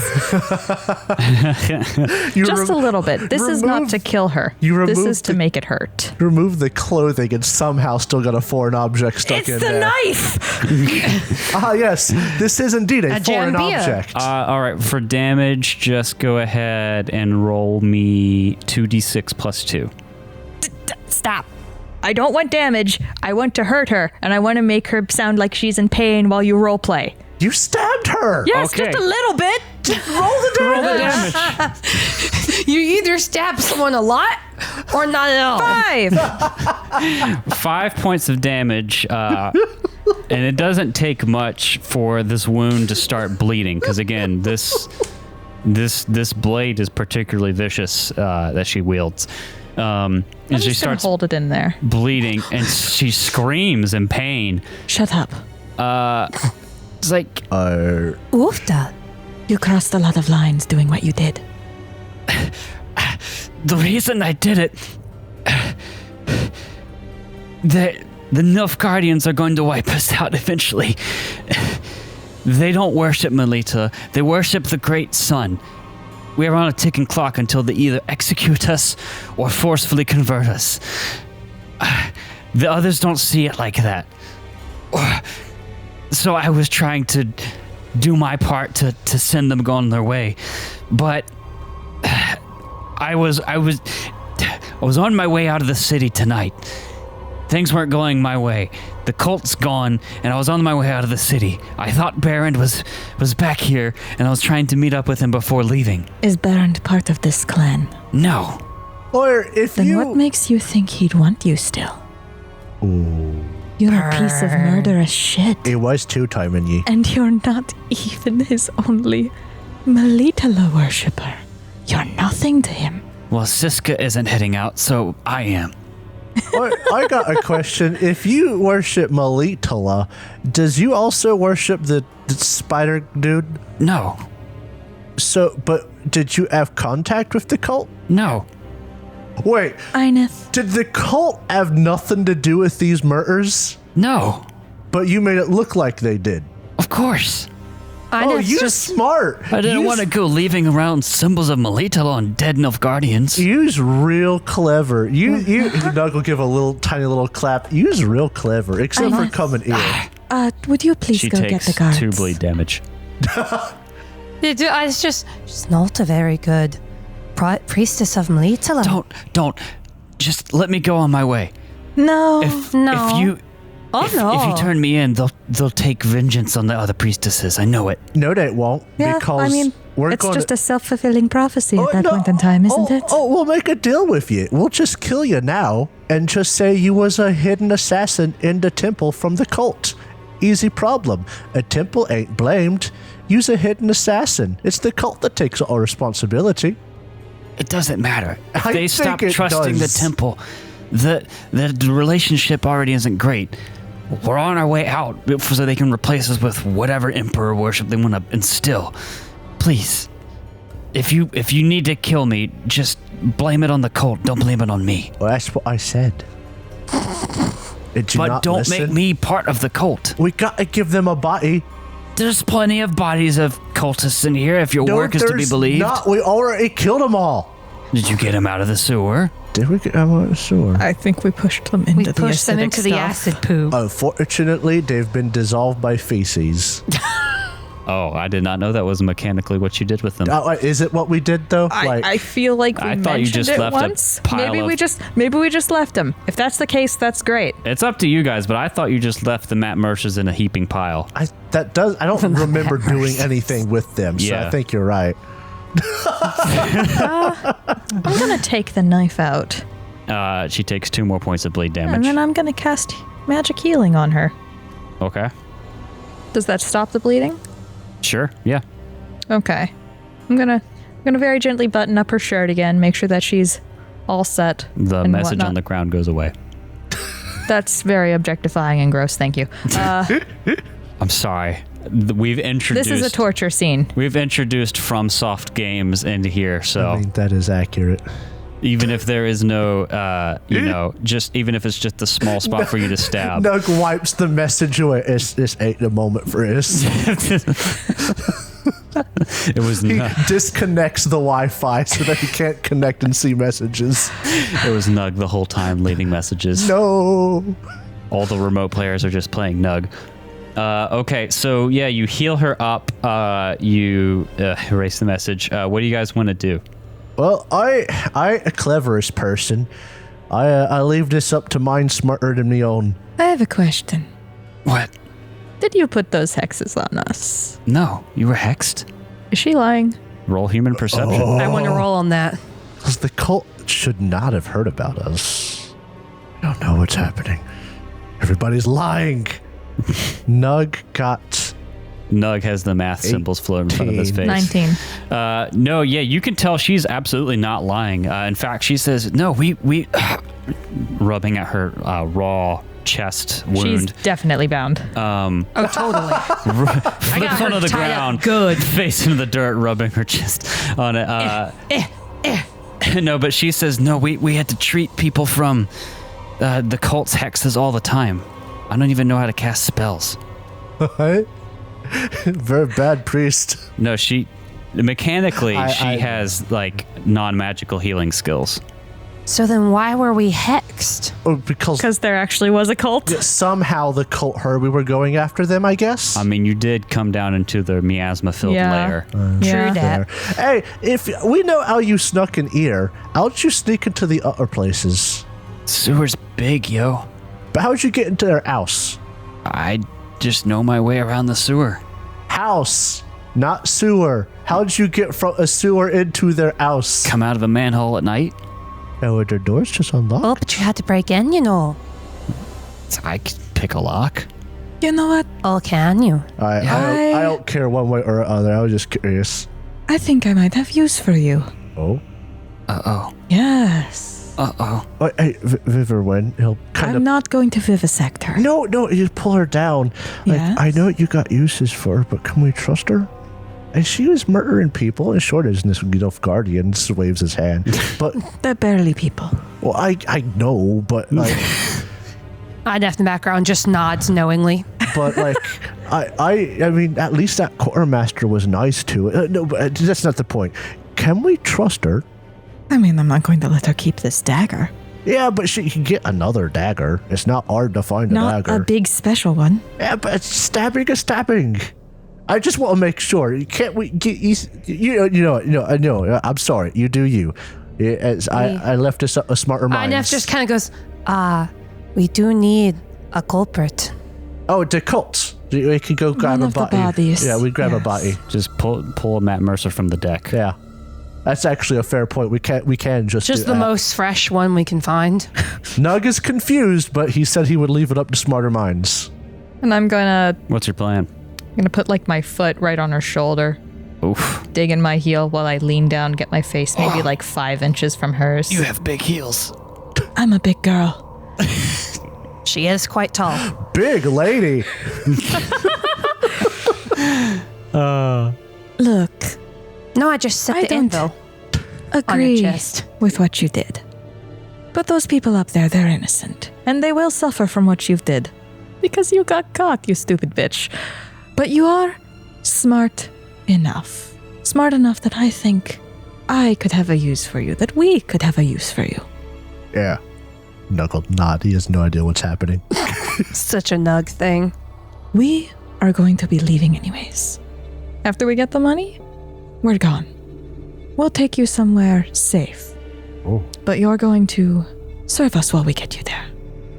S3: Just a little bit. This is not to kill her. This is to make it hurt.
S2: remove the clothing and somehow still got a foreign object stuck in there.
S3: It's the knife!
S2: Yes. This is indeed a foreign
S4: jambia.
S2: object.
S5: All right, for damage, just go ahead and roll me 2d6 plus 2.
S3: Stop. I don't want damage. I want to hurt her, and I want to make her sound like she's in pain while you roleplay.
S2: You stabbed her.
S3: Yes,
S5: Okay.
S3: just a little bit.
S2: Roll the damage.
S4: You either stab someone a lot or not at all.
S3: 5.
S5: 5 points of damage, and it doesn't take much for this wound to start bleeding. Because again, this blade is particularly vicious that she wields. And
S3: I'm
S5: she
S3: just gonna
S5: starts
S3: hold it in there.
S5: bleeding, and she screams in pain.
S3: Shut up.
S5: It's like,
S4: Oofda.
S3: You crossed a lot of lines doing what you did.
S5: the reason I did it, the Nilfgaardians are going to wipe us out eventually. They don't worship Melita. They worship the Great Sun. We are on a ticking clock until they either execute us or forcefully convert us. The others don't see it like that. So I was trying to do my part to send them on their way. But I was on my way out of the city tonight. Things weren't going my way. The cult's gone, and I was on my way out of the city. I thought Barend was back here, and I was trying to meet up with him before leaving.
S3: Is Barend part of this clan?
S5: No.
S2: Or if
S3: Then
S2: you...
S3: what makes you think he'd want you still? You're a piece of murderous shit.
S2: It was two-timing ye.
S3: And you're not even his only Melitala worshipper. You're nothing to him.
S5: Well, Siska isn't heading out, so I am.
S2: I got a question. If you worship Melitala, does you also worship the spider dude?
S5: No.
S2: So, but did you have contact with the cult?
S5: No.
S2: Wait,
S3: Ineth.
S2: did the cult have nothing to do with these murders?
S5: No.
S2: But you made it look like they did.
S5: Of course.
S2: Oh, you smart.
S5: I didn't want to go leaving around symbols of Melitala on dead Nilfgaardians.
S2: You's real clever. You Doug will give a tiny little clap. You's real clever, except for coming here.
S3: Would you please
S5: She
S3: go get
S5: takes
S3: the guards?
S5: 2 bleed damage.
S4: It's just she's not a very good priestess of Melitala.
S5: Don't. Just let me go on my way.
S3: No.
S5: If you turn me in, they'll take vengeance on the other priestesses. I know it.
S2: No, they won't.
S3: Yeah,
S2: because
S3: I mean,
S2: we're
S3: it's
S2: gonna,
S3: just a self-fulfilling prophecy at that
S2: no,
S3: point in time, isn't it?
S2: Oh, we'll make a deal with you. We'll just kill you now and just say you was a hidden assassin in the temple from the cult. Easy problem. A temple ain't blamed. You's a hidden assassin. It's the cult that takes all responsibility.
S5: It doesn't matter. If
S2: I
S5: they
S2: think
S5: stop
S2: it
S5: trusting
S2: does.
S5: the temple, the relationship already isn't great. We're on our way out so they can replace us with whatever emperor worship they want to instill. Please, if you need to kill me, just blame it on the cult. Don't blame it on me.
S2: Well, that's what I said. Did you
S5: But
S2: not
S5: don't
S2: listen?
S5: make me part of the cult.
S2: We gotta give them a body.
S5: There's plenty of bodies of cultists in here if your
S2: No,
S5: work is to be
S2: there's
S5: believed.
S2: not. We already killed them all.
S5: Did you get them out of the sewer?
S2: Did we get them out of the sewer?
S3: I think we pushed them into
S4: We
S3: the
S4: pushed them
S3: acidic
S4: into the
S3: stuff.
S4: acid poo.
S2: Unfortunately, they've been dissolved by feces.
S5: Oh, I did not know that was mechanically what you did with them.
S2: Is it what we did though?
S3: I feel like we
S5: I thought you
S3: mentioned
S5: just
S3: it
S5: left a
S3: once.
S5: pile
S3: Maybe
S5: of-
S3: we just left them. If that's the case, that's great.
S5: It's up to you guys, but I thought you just left the Matt Mershers in a heaping pile.
S2: I don't remember doing anything with them, so
S5: Yeah.
S2: I think you're right.
S3: I'm gonna take the knife out,
S5: She takes 2 more points of bleed
S3: and
S5: damage.
S3: then I'm gonna cast magic healing on her.
S5: Okay.
S3: Does that stop the bleeding?
S5: Sure. Yeah.
S3: Okay. I'm gonna very gently button up her shirt again, make sure that she's all set.
S5: The
S3: and
S5: message
S3: whatnot.
S5: on the ground goes away.
S3: That's very objectifying and gross. Thank you.
S5: I'm sorry. We've introduced.
S3: This is a torture scene.
S5: We've introduced FromSoft games into here, so
S2: I mean, that is accurate.
S5: even if there is no, just even if it's just a small spot for you to stab.
S2: Nug wipes the message away. This ain't the moment for this.
S5: It was
S2: He
S5: Nug.
S2: disconnects the Wi-Fi so that he can't connect and see messages.
S5: It was Nug the whole time leaving messages.
S2: No.
S5: All the remote players are just playing Nug. Okay, so yeah, you heal her up. You erase the message. What do you guys want to do?
S2: Well, I a cleverest person. I leave this up to mind smarter than me own.
S3: I have a question.
S5: What?
S3: Did you put those hexes on us?
S5: No, you were hexed.
S3: Is she lying?
S5: Roll human perception.
S4: I want to roll on that.
S2: Because the cult should not have heard about us. I don't know what's happening. Everybody's lying. Nug got...
S5: Nug has the math symbols floating in front of his face.
S3: 19.
S5: No, yeah, you can tell she's absolutely not lying. In fact, she says, "No, we rubbing at her raw chest wound.
S3: She's definitely bound.
S4: Oh, totally.
S5: Flips onto the ground, good, face into the dirt, rubbing her chest on it. No, but she says, "No, we had to treat people from the cult's hexes all the time. I don't even know how to cast spells."
S2: What? Very bad priest.
S5: No, she mechanically she
S2: I-
S5: has like non-magical healing skills.
S4: So then why were we hexed?
S2: Because
S3: there actually was a cult.
S2: somehow the cult heard we were going after them, I guess.
S5: I mean, you did come down into the miasma-filled
S3: Yeah.
S5: lair.
S3: Yeah.
S4: True that.
S2: Hey, if we know how you snuck an ear, how'd you sneak into the other places?
S5: Sewer's big, yo.
S2: But how'd you get into their house?
S5: I just know my way around the sewer.
S2: House, not sewer. How'd you get from a sewer into their house?
S5: Come out of a manhole at night.
S2: And were their doors just unlocked?
S4: Oh, but you had to break in, you know.
S5: I could pick a lock.
S3: You know what?
S4: Oh, can you?
S2: I don't care one way or other. I was just curious.
S3: I think I might have use for you.
S2: Oh?
S5: Uh-oh.
S3: Yes.
S5: Uh-oh.
S2: Oh, hey, Viverwin, he'll kind
S3: I'm
S2: of...
S3: not going to vivisect her.
S2: No, you pull her down. Like,
S3: Yes?
S2: I know what you got uses for her, but can we trust her? And she was murdering people, and short as this guardian waves his hand. But,
S3: They're barely people.
S2: well, I know, but like...
S4: I'd in the background just nods knowingly.
S2: But like, I mean, at least that quartermaster was nice to it. No, but that's not the point. Can we trust her?
S3: I mean, I'm not going to let her keep this dagger.
S2: Yeah, but she can get another dagger. It's not hard to find a
S3: Not
S2: dagger.
S3: a big special one.
S2: Yeah, but stabbing is stabbing. I just want to make sure. Can't we get you know. I'm sorry. You do you. I left us a smarter mind.
S4: Inef just kind of goes, we do need a culprit.
S2: Oh, the cult. We could go grab
S3: One
S2: a
S3: of the
S2: body.
S3: bodies,
S2: Yeah, we grab a
S3: yes.
S2: body.
S5: Just pull a Matt Mercer from the deck.
S2: Yeah, that's actually a fair point. We can just
S4: Just
S2: do
S4: the
S2: that.
S4: most fresh one we can find.
S2: Nug is confused, but he said he would leave it up to smarter minds.
S3: And I'm gonna
S5: What's your plan?
S3: put like my foot right on her shoulder,
S5: Oof.
S3: dig in my heel while I lean down, get my face maybe like 5 inches from hers.
S5: You have big heels.
S3: I'm a big girl.
S4: She is quite tall.
S2: Big lady.
S3: Look,
S4: No, I just set
S3: I
S4: the
S3: don't-
S4: info.
S3: agree
S4: chest.
S3: with what you did. But those people up there, they're innocent. And they will suffer from what you've did. Because you got caught, you stupid bitch. But you are smart enough. Smart enough that I think I could have a use for you, that we could have a use for you.
S2: Yeah. Knuckle nod. He has no idea what's happening.
S4: Such a nug thing.
S3: We are going to be leaving anyways. After we get the money, we're gone. We'll take you somewhere safe.
S2: Oh.
S3: But you're going to serve us while we get you there.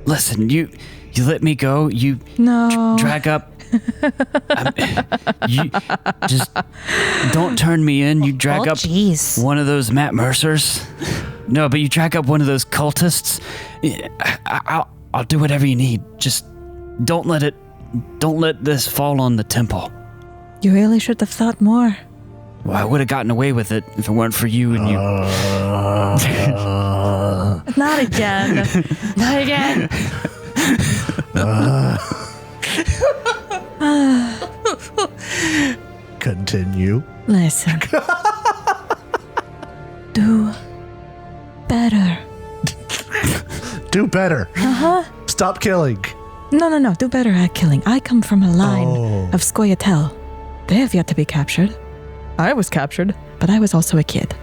S5: Listen, you let me go. You
S3: No.
S5: drag up. You just don't turn me in. You drag up one of those Matt Mercers. No, but you drag up one of those cultists. I'll do whatever you need. Just don't let this fall on the temple.
S3: You really should have thought more.
S5: Well, I would have gotten away with it if it weren't for you and you.
S3: Not again. Not again.
S2: Continue.
S3: Listen. Do better.
S2: Do better. Stop killing.
S3: No. Do better at killing. I come from a line of Scoia'tael. They have yet to be captured. I was captured, but I was also a kid.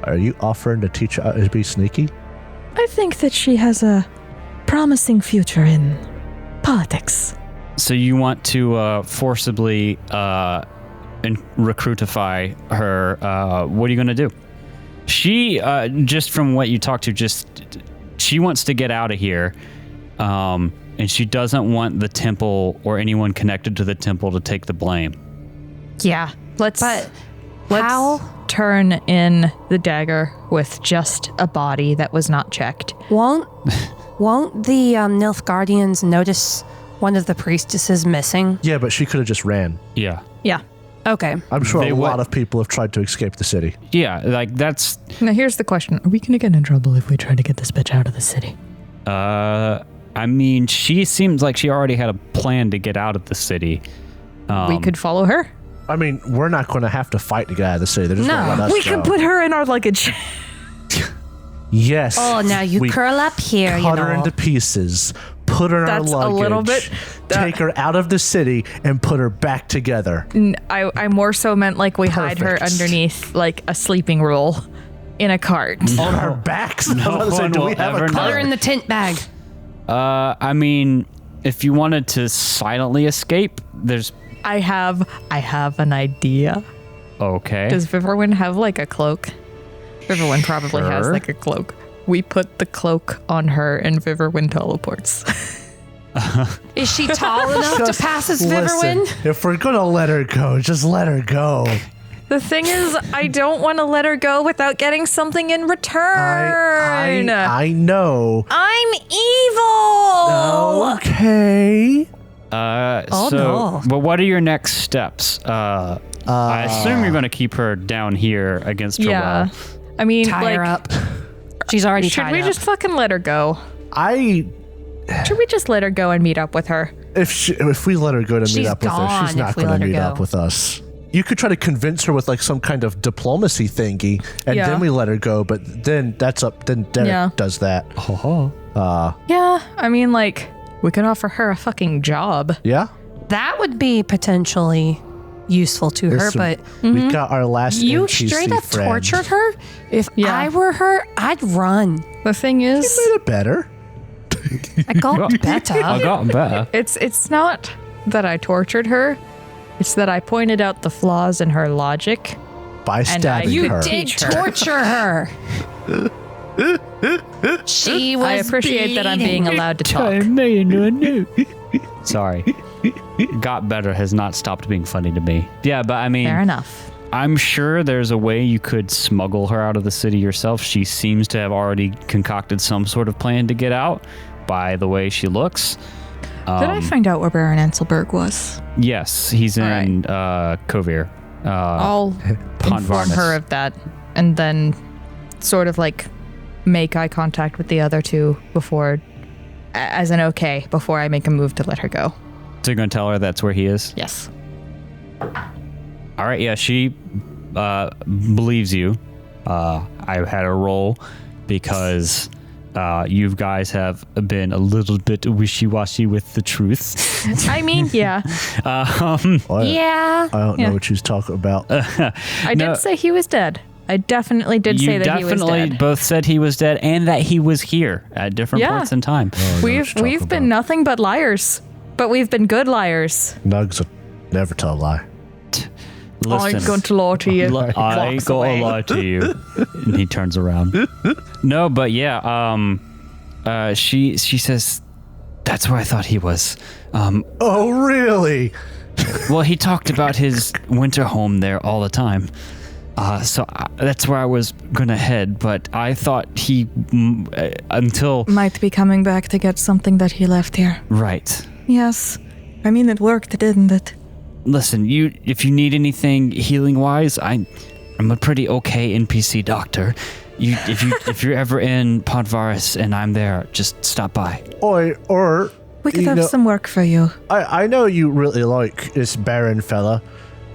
S2: Are you offering to teach her to be sneaky?
S3: I think that she has a promising future in politics.
S5: So you want to forcibly recruitify her. What are you going to do? She, just from what you talked to, she wants to get out of here. And she doesn't want the temple or anyone connected to the temple to take the blame.
S3: Yeah. Let's
S4: how?
S3: turn in the dagger with just a body that was not checked.
S4: Won't the Nilfgaardians notice one of the priestesses missing?
S2: Yeah, but she could have just ran.
S5: Yeah.
S3: Yeah.
S4: Okay.
S2: I'm sure
S5: They
S2: a lot
S5: would-
S2: of people have tried to escape the city.
S5: Yeah, like that's...
S3: Now here's the question. Are we going to get in trouble if we try to get this bitch out of the city?
S5: I mean, she seems like she already had a plan to get out of the city.
S3: We could follow her.
S2: I mean, we're not going to have to fight to get out of the city. They're just going to let us
S3: We
S2: go.
S3: could put her in our luggage.
S2: Yes.
S4: Oh, now you
S2: We
S4: curl up here,
S2: cut her into pieces, put her in our
S3: That's a
S2: luggage,
S3: little bit-
S2: take her out of the city, and put her back together.
S3: I more so meant like we hide her
S2: Perfect.
S3: underneath like a sleeping roll in a cart.
S2: On our backs? I was about to say,
S5: one
S2: do
S5: will
S2: we have
S5: ever
S2: a
S5: know.
S4: Put her
S2: cart?
S4: in the tent bag.
S5: I mean, if you wanted to silently escape, there's...
S3: I have an idea.
S5: Okay.
S3: Does Viverwin have like a cloak? Viverwin probably has
S5: Sure.
S3: like a cloak. We put the cloak on her and Viverwin teleports.
S4: Is she tall enough to pass as
S2: Listen,
S4: Viverwin?
S2: if we're going to let her go, just let her go.
S3: The thing is, I don't want to let her go without getting something in return.
S2: I know.
S3: I'm evil.
S2: Okay.
S4: no.
S5: But what are your next steps? I assume you're going to keep her down here against her
S3: Yeah.
S5: will.
S3: I mean,
S4: Tie her
S3: like,
S4: up. She's already
S3: should
S4: tied
S3: we
S4: up.
S3: just fucking let her go? Should we just let her go and meet up with her?
S2: If we let her go to meet
S4: She's
S2: up with her,
S4: gone
S2: she's not
S4: if we
S2: going
S4: let
S2: to
S4: her
S2: meet
S4: go.
S2: up with us. You could try to convince her with like some kind of diplomacy thingy, and
S3: Yeah.
S2: then we let her go. But then then Derek
S3: Yeah.
S2: does that.
S3: Yeah, I mean, like, we could offer her a fucking job.
S2: Yeah.
S4: That would be potentially useful to her,
S2: Listen,
S4: but
S2: we got our last
S4: you
S2: NPC
S4: straight up
S2: friend.
S4: tortured her? If
S3: Yeah.
S4: I were her, I'd run.
S3: The thing is,
S2: Made it better.
S4: I got better.
S5: I got better.
S3: it's not that I tortured her. It's that I pointed out the flaws in her logic.
S2: By
S3: And
S2: stabbing
S3: you
S2: her.
S3: did
S4: Did torture her. She was
S3: I appreciate that I'm being allowed to talk.
S5: Sorry. Got better has not stopped being funny to me. Yeah, but I mean,
S3: Fair enough.
S5: I'm sure there's a way you could smuggle her out of the city yourself. She seems to have already concocted some sort of plan to get out by the way she looks.
S3: Did I find out where Barend Anselberg was?
S5: Yes, he's
S3: All
S5: in Kovir.
S3: I'll
S5: Pont
S3: inform
S5: Varnus.
S3: her of that and then sort of like make eye contact with the other two before, as an okay, before I make a move to let her go.
S5: So you're going to tell her that's where he is?
S3: Yes.
S5: All right, yeah, she believes you. I had a roll because you guys have been a little bit wishy-washy with the truth.
S3: I mean, yeah.
S4: Yeah.
S2: I don't
S3: Yeah.
S2: know what she's talking about.
S3: I did say he was dead. I definitely did say that he was
S5: definitely
S3: dead.
S5: both said he was dead and that he was here at different
S3: Yeah.
S5: points in time.
S3: We've been nothing but liars, but we've been good liars.
S2: Nugs will never tell a lie.
S5: Listen,
S3: I ain't going to lie to you.
S5: I ain't
S3: Walks
S5: gonna
S3: away.
S5: lie to you. And he turns around. No, but yeah, she says, that's where I thought he was.
S2: Oh, really?
S5: Well, he talked about his winter home there all the time. So that's where I was gonna head, but I thought he, until...
S3: Might be coming back to get something that he left here.
S5: Right.
S3: Yes. I mean, it worked, didn't it?
S5: Listen, if you need anything healing-wise, I'm a pretty okay NPC doctor. If you're ever in Podvaris and I'm there, just stop by.
S2: Or
S3: We could
S2: you
S3: have
S2: know,
S3: some work for you.
S2: I know you really like this Barend fella,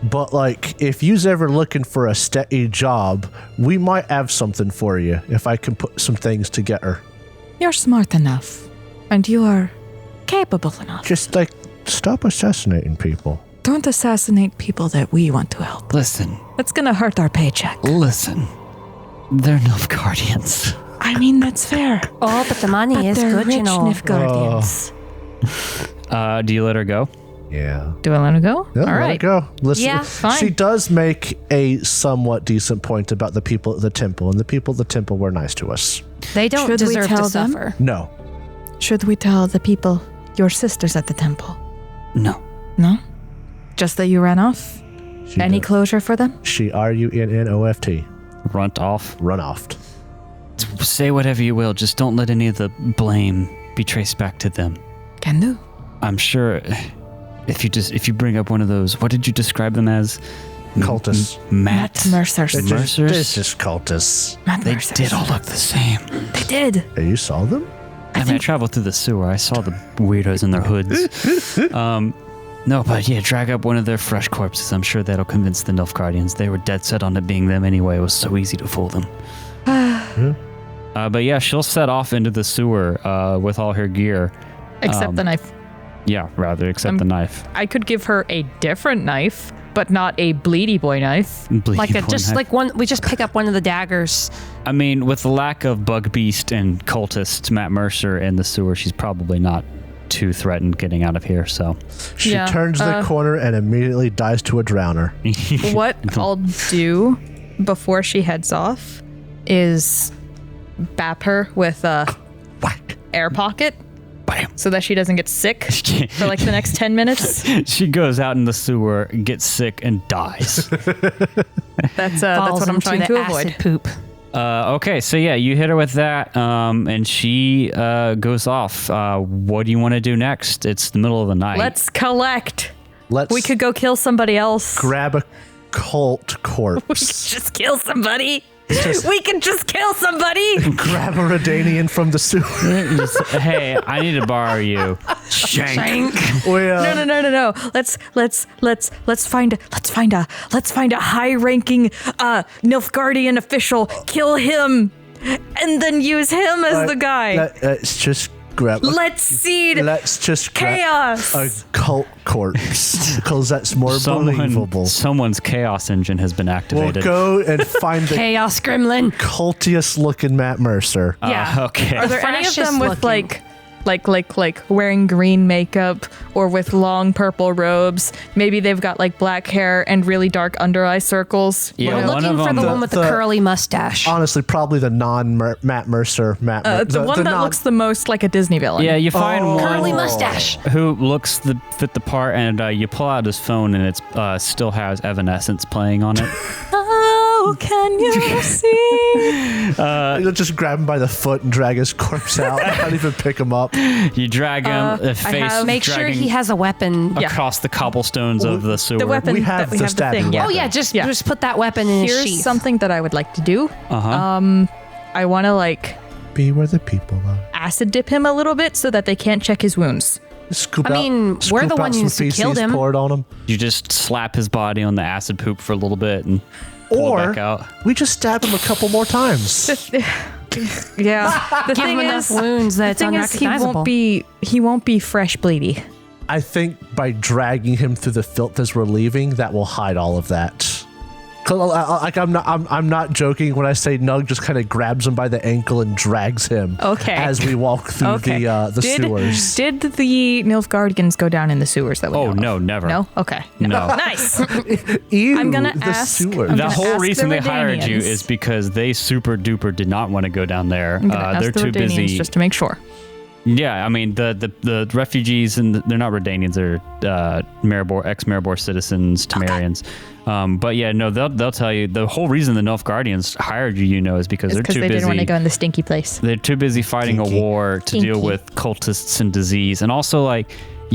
S2: but like if you's ever looking for a steady job, we might have something for you if I can put some things together.
S3: You're smart enough. And you are capable enough.
S2: Just like stop assassinating people.
S3: Don't assassinate people that we want to help.
S5: Listen.
S3: That's gonna hurt our paycheck.
S5: Listen. They're Nilfgaardians.
S3: I mean, that's fair.
S4: Oh, but the money is
S3: They're
S4: good,
S3: rich
S4: you know.
S3: Nilfgaardians.
S5: Do you let her go?
S2: Yeah.
S3: Do I let him go?
S2: Yeah,
S3: All
S2: let
S3: right.
S2: it go. Listen,
S4: Yeah,
S3: fine.
S2: she does make a somewhat decent point about the people at the temple, and the people at the temple were nice to us.
S4: They don't
S3: Should we
S4: deserve
S3: tell
S4: to
S3: them?
S4: suffer.
S2: No.
S3: Should we tell the people, your sisters at the temple?
S5: No.
S3: No? Just that you ran off? Any
S2: does.
S3: closure for them?
S2: She RUNNOFT.
S5: Runt off.
S2: Run off.
S5: Say whatever you will, just don't let any of the blame be traced back to them.
S3: Can do.
S5: I'm sure if you bring up one of those, what did you describe them as?
S2: Cultists.
S5: Matt
S3: Mercers.
S2: They're
S5: Mercers?
S2: just cultists.
S3: Matt
S5: They
S3: Mercers.
S5: did all look the same.
S3: They did.
S2: Hey, you saw them?
S5: I mean, I traveled through the sewer. I saw the weirdos in their hoods. No, but yeah, drag up one of their fresh corpses. I'm sure that'll convince the Nilfgaardians. They were dead set on it being them anyway. It was so easy to fool them. But yeah, she'll set off into the sewer with all her gear.
S3: Except the knife.
S5: Yeah, rather, except the knife.
S3: I could give her a different knife, but not a bleedy boy knife.
S5: Bleedy
S4: Like
S5: boy knife.
S4: like one, we just pick up one of the daggers.
S5: I mean, with the lack of Bug Beast and cultist Matt Mercer in the sewer, she's probably not too threatened getting out of here, so.
S2: She
S3: Yeah,
S2: turns the corner and immediately dies to a drowner.
S3: What I'll do before she heads off is bap her with a air pocket
S5: Bam.
S3: so that she doesn't get sick for like the next 10 minutes.
S5: She goes out in the sewer, gets sick, and dies.
S3: That's
S4: Falls
S3: what I'm
S4: into
S3: trying
S4: the
S3: to
S4: acid
S3: avoid.
S4: poop.
S5: Okay, so yeah, you hit her with that, and she goes off. What do you want to do next? It's the middle of the night.
S3: Let's collect.
S2: Let's
S3: We could go kill somebody else.
S2: grab a cult corpse.
S3: Just kill somebody. We can just kill somebody.
S2: Grab a Redanian from the sewer.
S5: Just, hey, I need to borrow you. Shank.
S3: No. Let's find a high-ranking Nilfgaardian official. Kill him, and then use him as the guy.
S2: Let's just grab.
S3: Let's seed
S2: Let's just grab
S3: chaos.
S2: a cult corpse because that's more believable.
S5: Someone's chaos engine has been
S2: We'll
S5: activated.
S2: go and find the
S4: Chaos Gremlin.
S2: cultiest looking Matt Mercer.
S4: Yeah.
S5: Okay.
S3: Are there any of
S4: freshest
S3: them with
S4: looking.
S3: like wearing green makeup or with long purple robes? Maybe they've got like black hair and really dark under eye circles.
S5: Yeah,
S4: We're
S5: one
S4: looking
S5: of
S4: for
S5: them.
S4: the one with the
S2: the-
S4: curly mustache.
S2: Honestly, probably the non-Matt Mercer.
S3: The one that looks the most like a Disney villain.
S5: Yeah, you find one
S4: Curly mustache.
S5: who looks fit the part, and you pull out his phone, and it still has Evanescence playing on it.
S3: Oh, can you see?
S2: You'll just grab him by the foot and drag his corpse out. Not even pick him up.
S5: You drag him, the face
S4: Make sure
S5: dragging
S4: he has a weapon.
S5: across the cobblestones of the sewer.
S3: The weapon.
S2: We have
S3: that we
S2: the
S3: have the thing.
S2: stabbing
S3: Yeah.
S4: Oh yeah, just
S3: Yeah.
S4: put that weapon in his
S3: Here's
S4: sheath.
S3: something that I would like to do.
S5: Uh-huh.
S3: I want to like
S2: Be where the people are.
S3: acid dip him a little bit so that they can't check his wounds.
S2: Scoop
S4: I
S2: out,
S4: mean, we're
S2: scoop
S4: the
S2: out
S4: ones
S2: some
S4: who killed
S2: feces,
S4: him.
S2: Pour it on him.
S5: You just slap his body on the acid poop for a little bit and pull it
S2: Or
S5: back out.
S2: we just stab him a couple more times.
S3: Yeah. The
S4: Give him
S3: thing
S4: enough
S3: is,
S4: wounds that it's
S3: he
S4: unrecognizable.
S3: won't be fresh bleedy.
S2: I think by dragging him through the filth as we're leaving, that will hide all of that. Like I'm not joking when I say Nug just kind of grabs him by the ankle and drags him.
S3: Okay.
S2: As we walk through the sewers.
S3: Did the Nilfgaardians go down in the sewers that we know
S5: no,
S3: of?
S5: never.
S3: No? Okay.
S5: No.
S3: Nice.
S2: Ew,
S3: I'm gonna
S2: the
S3: ask-
S2: sewers.
S3: I'm
S5: The
S3: gonna
S5: whole
S3: ask
S5: reason
S3: the
S5: they hired you
S3: Redanians.
S5: is because they super duper did not want to go down there.
S3: I'm gonna ask
S5: They're
S3: the
S5: too
S3: Redanians
S5: busy.
S3: just to make sure.
S5: Yeah, I mean the refugees and they're not Redanians, they're ex-Maribor citizens, Temerians. But yeah, no, they'll tell you the whole reason the Nilfgaardians hired you, is because they're
S3: Because
S5: too
S3: they
S5: busy.
S3: didn't want to go in the stinky place.
S5: They're too busy fighting a war to deal
S3: Kinky.
S5: with cultists and disease, and also they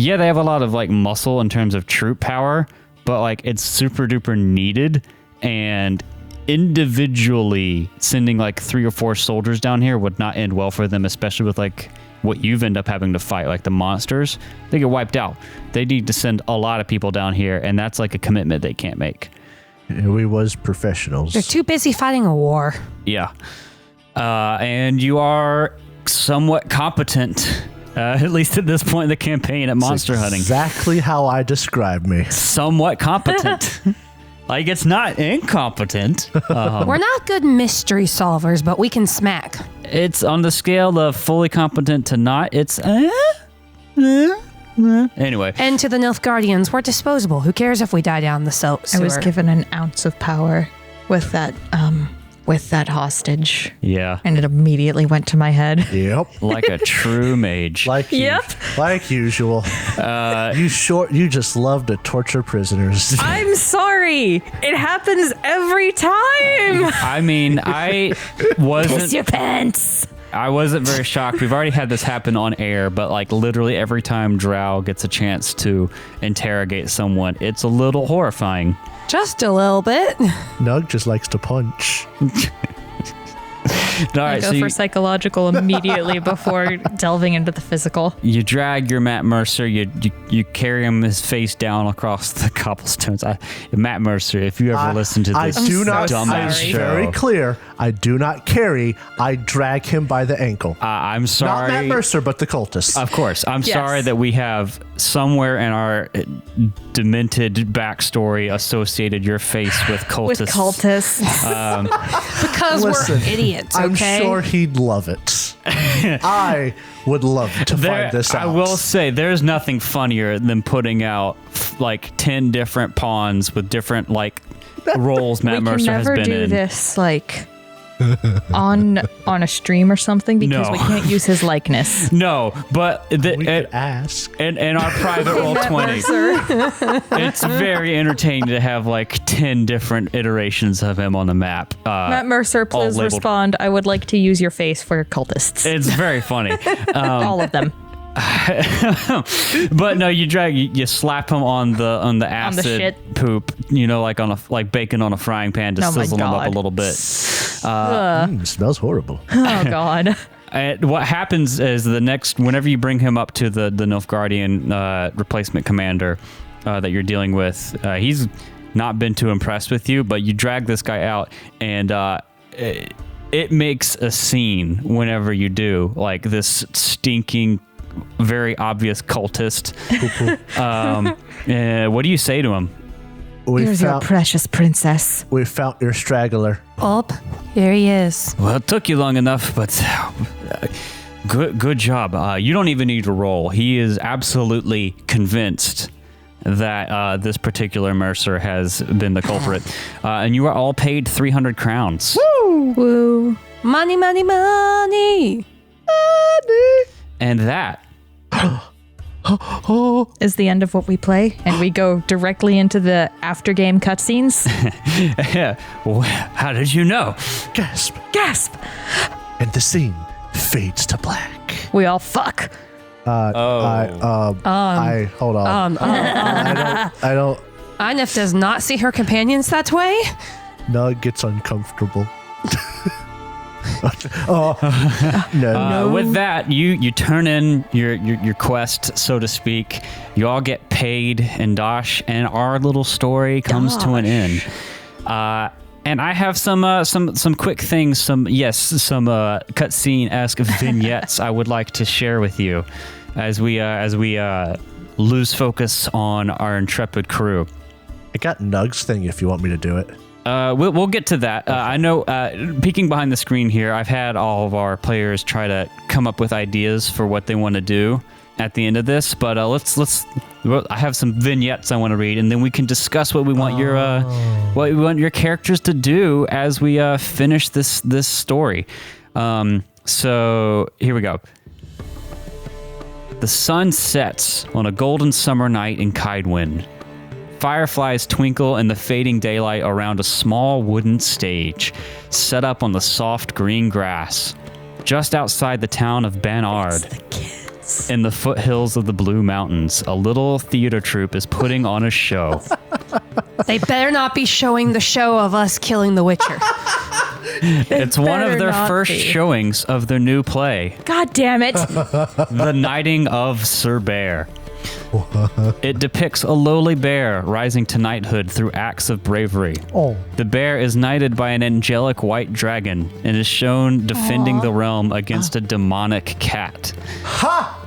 S5: have a lot of muscle in terms of troop power, but it's super duper needed, and individually sending 3 or 4 soldiers down here would not end well for them, especially with what you've ended up having to fight, the monsters. They get wiped out. They need to send a lot of people down here, and that's a commitment they can't make.
S2: We was professionals.
S4: They're too busy fighting a war.
S5: Yeah. And you are somewhat competent, at least at this point in the campaign, at monster hunting.
S2: Exactly how I describe me.
S5: Somewhat competent. It's not incompetent.
S4: We're not good mystery solvers, but we can smack.
S5: It's on the scale of fully competent to not. It's anyway.
S4: And to the Nilfgaardians, we're disposable. Who cares if we die down the sewer?
S3: I was given an ounce of power with that hostage.
S5: Yeah.
S3: And it immediately went to my head.
S2: Yep.
S5: Like a true mage.
S2: Like usual. You just love to torture prisoners.
S3: I'm sorry. It happens every time.
S5: I mean, I
S3: Piss
S5: wasn't.
S3: your pants.
S5: I wasn't very shocked. We've already had this happen on air, but literally every time Drow gets a chance to interrogate someone, it's a little horrifying.
S4: Just a little bit.
S2: Nug just likes to punch.
S5: All right,
S3: I go for psychological immediately before delving into the physical.
S5: you drag your Matt Mercer, you carry him his face down across the cobblestones. Matt Mercer, if you ever listen to this dumbass show,
S2: very clear. I do not carry. I drag him by the ankle.
S5: I'm sorry.
S2: Not Matt Mercer, but the cultist.
S5: Of course. I'm
S3: Yes.
S5: sorry that we have somewhere in our demented backstory associated your face with cultists.
S3: With cultists.
S4: Because
S2: Listen,
S4: we're idiots, okay?
S2: I'm sure he'd love it. I would love to find this out.
S5: I will say there's nothing funnier than putting out 10 different pawns with different roles Matt Mercer has
S3: We
S5: been
S3: can never do
S5: in.
S3: this on a stream or something because
S5: No.
S3: we can't use his likeness.
S5: No, but
S2: we could ask.
S5: in our private roll 20, it's very entertaining to have 10 different iterations of him on the map.
S3: Matt Mercer,
S5: all
S3: please
S5: labeled.
S3: respond. I would like to use your face for cultists.
S5: It's very funny.
S3: All of them.
S5: But no, you slap him on the acid
S3: shit.
S5: poop, like bacon on a frying pan to
S3: Oh my
S5: sizzle him up a
S3: God.
S5: little bit.
S2: Smells horrible.
S3: Oh, God.
S5: What happens is whenever you bring him up to the Nilfgaardian replacement commander that you're dealing with, he's not been too impressed with you, but you drag this guy out and it makes a scene whenever you do, this stinking, very obvious cultist. What do you say to him?
S3: Here's your precious princess.
S2: We found your straggler.
S4: Up, here he is.
S5: Well, it took you long enough, but good job. You don't even need to roll. He is absolutely convinced that this particular Mercer has been the culprit. And you are all paid 300 crowns.
S3: Woo.
S4: Money, money, money.
S5: And that
S3: Is the end of what we play, and we go directly into the after game cutscenes.
S5: How did you know?
S2: Gasp.
S3: Gasp!
S2: And the scene fades to black.
S3: We all fuck.
S2: I hold on. I don't.
S4: Inef does not see her companions that way.
S2: Nug gets uncomfortable. No.
S5: With that, you turn in your quest, so to speak. You all get paid in Dosh, and our little story comes to an end. And I have some quick things, some cutscene-esque vignettes I would like to share with you as we lose focus on our intrepid crew.
S2: I got Nug's thing if you want me to do it.
S5: We'll get to that. I know, peeking behind the screen here, I've had all of our players try to come up with ideas for what they want to do at the end of this, but I have some vignettes I want to read, and then we can discuss what we want your characters to do as we finish this story. So here we go. The sun sets on a golden summer night in Kaidwin. Fireflies twinkle in the fading daylight around a small wooden stage set up on the soft green grass just outside the town of Banard. In the foothills of the Blue Mountains, a little theater troupe is putting on a show.
S4: They better not be showing the show of us killing the Witcher.
S5: It's one of their first showings of their new play.
S3: God damn it.
S5: The Knighting of Sir Bear. It depicts a lowly bear rising to knighthood through acts of bravery. The bear is knighted by an angelic white dragon and is shown defending the realm against a demonic cat.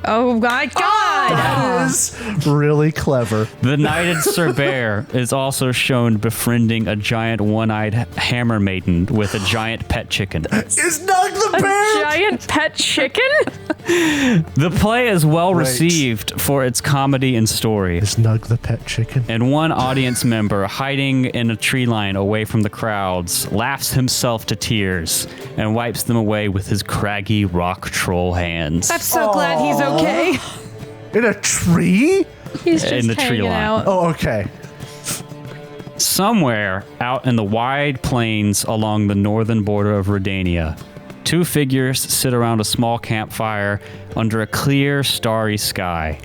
S3: Oh my God!
S2: That is really clever.
S5: The knighted Sir Bear is also shown befriending a giant one-eyed hammer maiden with a giant pet chicken.
S2: Is Nug the
S3: A
S2: bear?
S3: giant pet chicken?
S5: The play is well received for its comedy and story.
S2: Is Nug the pet chicken?
S5: And one audience member, hiding in a tree line away from the crowds, laughs himself to tears and wipes them away with his craggy rock troll hands.
S4: I'm so glad he's okay.
S2: In a tree?
S3: He's just
S5: In the tree
S3: hanging
S5: line.
S3: out.
S2: Oh, okay.
S5: Somewhere out in the wide plains along the northern border of Redania, two figures sit around a small campfire under a clear, starry sky.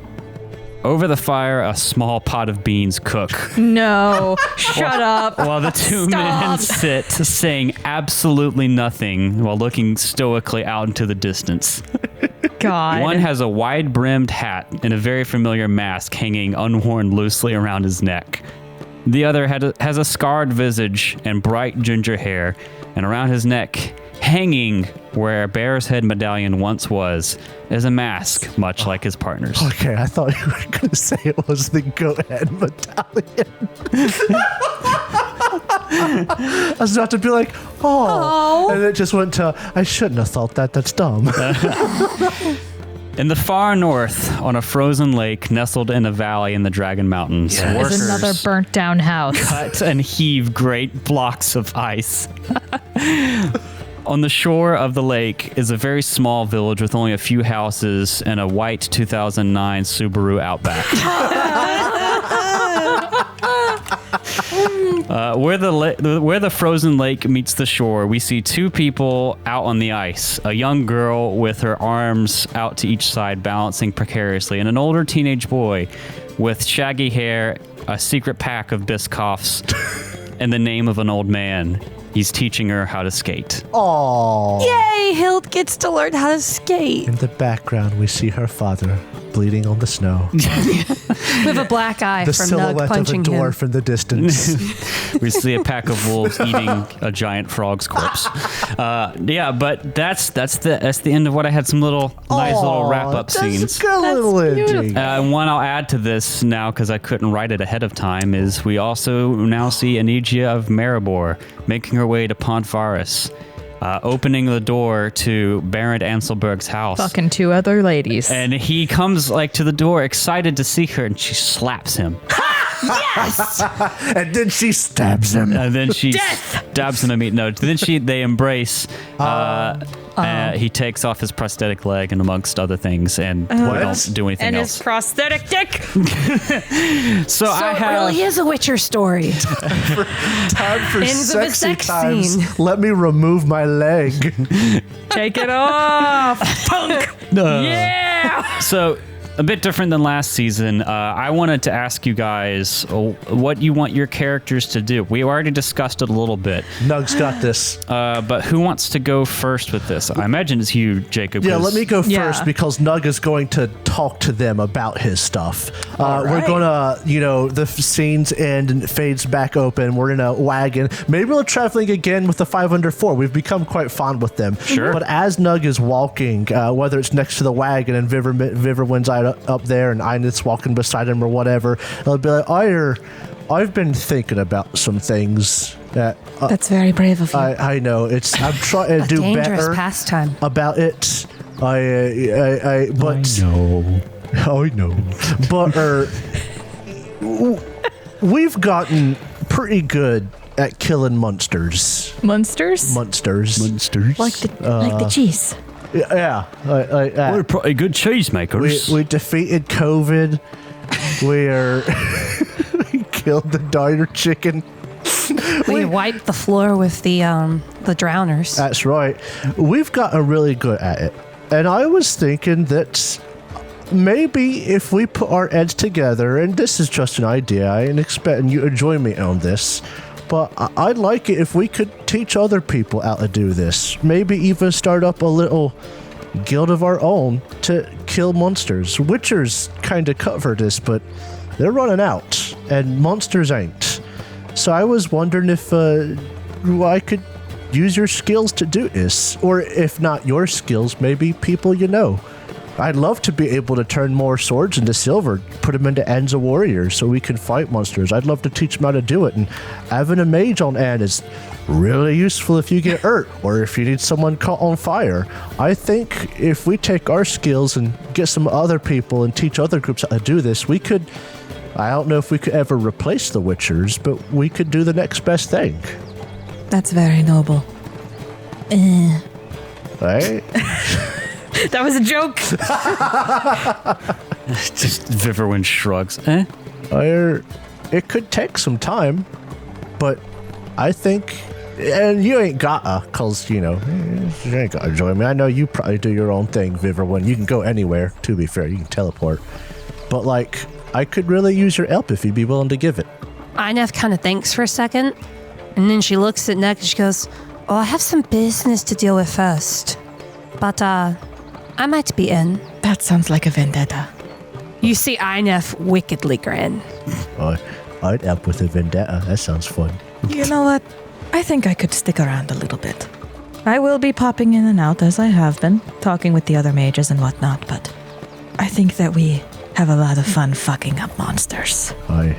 S5: Over the fire, a small pot of beans cook.
S3: No, shut up.
S5: While the two men sit saying absolutely nothing while looking stoically out into the distance.
S3: God.
S5: One has a wide-brimmed hat and a very familiar mask hanging unworn loosely around his neck. The other has a scarred visage and bright ginger hair, and around his neck, hanging where a bear's head medallion once was, is a mask, much like his partner's.
S2: Okay, I thought you were going to say it was the goat head medallion. I was about to be like, oh. And it just went to, I shouldn't have thought that. That's dumb.
S5: In the far north, on a frozen lake nestled in a valley in the Dragon Mountains,
S3: There's another burnt down house.
S5: cut and heave great blocks of ice. On the shore of the lake is a very small village with only a few houses and a white 2009 Subaru Outback. Where the frozen lake meets the shore, we see two people out on the ice. A young girl with her arms out to each side balancing precariously, and an older teenage boy with shaggy hair, a secret pack of Biscoffs, and the name of an old man. He's teaching her how to skate.
S2: Aww.
S4: Yay, Hild gets to learn how to skate.
S2: In the background, we see her father bleeding on the snow.
S4: With a black eye
S2: The
S4: from Nug
S2: silhouette of a
S4: punching him.
S2: dwarf in the distance.
S5: We see a pack of wolves eating a giant frog's corpse. Yeah, but that's the end of what I had. Some nice little wrap up scenes.
S2: That's a good little ending.
S5: One I'll add to this now because I couldn't write it ahead of time is we also now see Anigia of Maribor making her way to Pontvaris, opening the door to Barend Anselberg's house.
S3: Fucking two other ladies.
S5: And he comes to the door excited to see her, and she slaps him.
S2: And then she stabs him.
S5: And then she stabs him immediately. No, then they embrace. He takes off his prosthetic leg and amongst other things, and we don't do anything
S3: and
S5: else.
S3: his prosthetic dick.
S5: So I
S4: It
S5: have.
S4: really is a Witcher story.
S2: Time for
S4: Ends of a
S2: sexy
S4: sex
S2: times.
S4: scene.
S2: Let me remove my leg.
S3: Take it off. Punk. Yeah.
S5: So, a bit different than last season, I wanted to ask you guys what you want your characters to do. We already discussed it a little bit.
S2: Nug's got this.
S5: But who wants to go first with this? I imagine it's you, Jacob.
S2: Yeah, let me go first
S3: Yeah.
S2: because Nug is going to talk to them about his stuff. We're going to, the scenes end and it fades back open. We're in a wagon. Maybe we're traveling again with the 504. We've become quite fond with them.
S5: Sure.
S2: But as Nug is walking, whether it's next to the wagon and Viverwind's up there and Einith's walking beside him or whatever, it'll be like, I've been thinking about some things that
S3: That's very brave of you.
S2: I know I'm trying to do
S4: Dangerous
S2: better
S4: pastime.
S2: about it. I know, but we've gotten pretty good at killing monsters.
S3: Monsters?
S2: Monsters.
S3: Like the cheese.
S2: Yeah.
S5: We're pretty good cheesemakers.
S2: We defeated COVID. We killed the diner chicken.
S4: We wiped the floor with the drowners.
S2: That's right. We've gotten really good at it. And I was thinking that maybe if we put our heads together, and this is just an idea, I ain't expecting you to join me on this, but I'd like it if we could teach other people how to do this. Maybe even start up a little guild of our own to kill monsters. Witchers kind of cover this, but they're running out, and monsters ain't. So I was wondering if I could use your skills to do this, or if not your skills, maybe people you know. I'd love to be able to turn more swords into silver, put them into ends of warriors so we can fight monsters. I'd love to teach them how to do it, and having a mage on hand is really useful if you get hurt or if you need someone caught on fire. I think if we take our skills and get some other people and teach other groups how to do this, we could, I don't know if we could ever replace the Witchers, but we could do the next best thing.
S3: That's very noble.
S2: Right?
S3: That was a joke.
S5: Just Viverwin shrugs.
S2: It could take some time, but I think, and you ain't gotta, cause you ain't gotta join me. I know you probably do your own thing, Viverwin. You can go anywhere, to be fair, you can teleport. But I could really use your help if you'd be willing to give it.
S4: Inef kind of thinks for a second, and then she looks at Nick and she goes, "Oh, I have some business to deal with first, but I might be in."
S3: That sounds like a vendetta.
S4: You see Inef wickedly grin.
S2: I'd help with a vendetta. That sounds fun.
S3: You know what? I think I could stick around a little bit. I will be popping in and out as I have been, talking with the other mages and whatnot, but I think that we have a lot of fun fucking up monsters.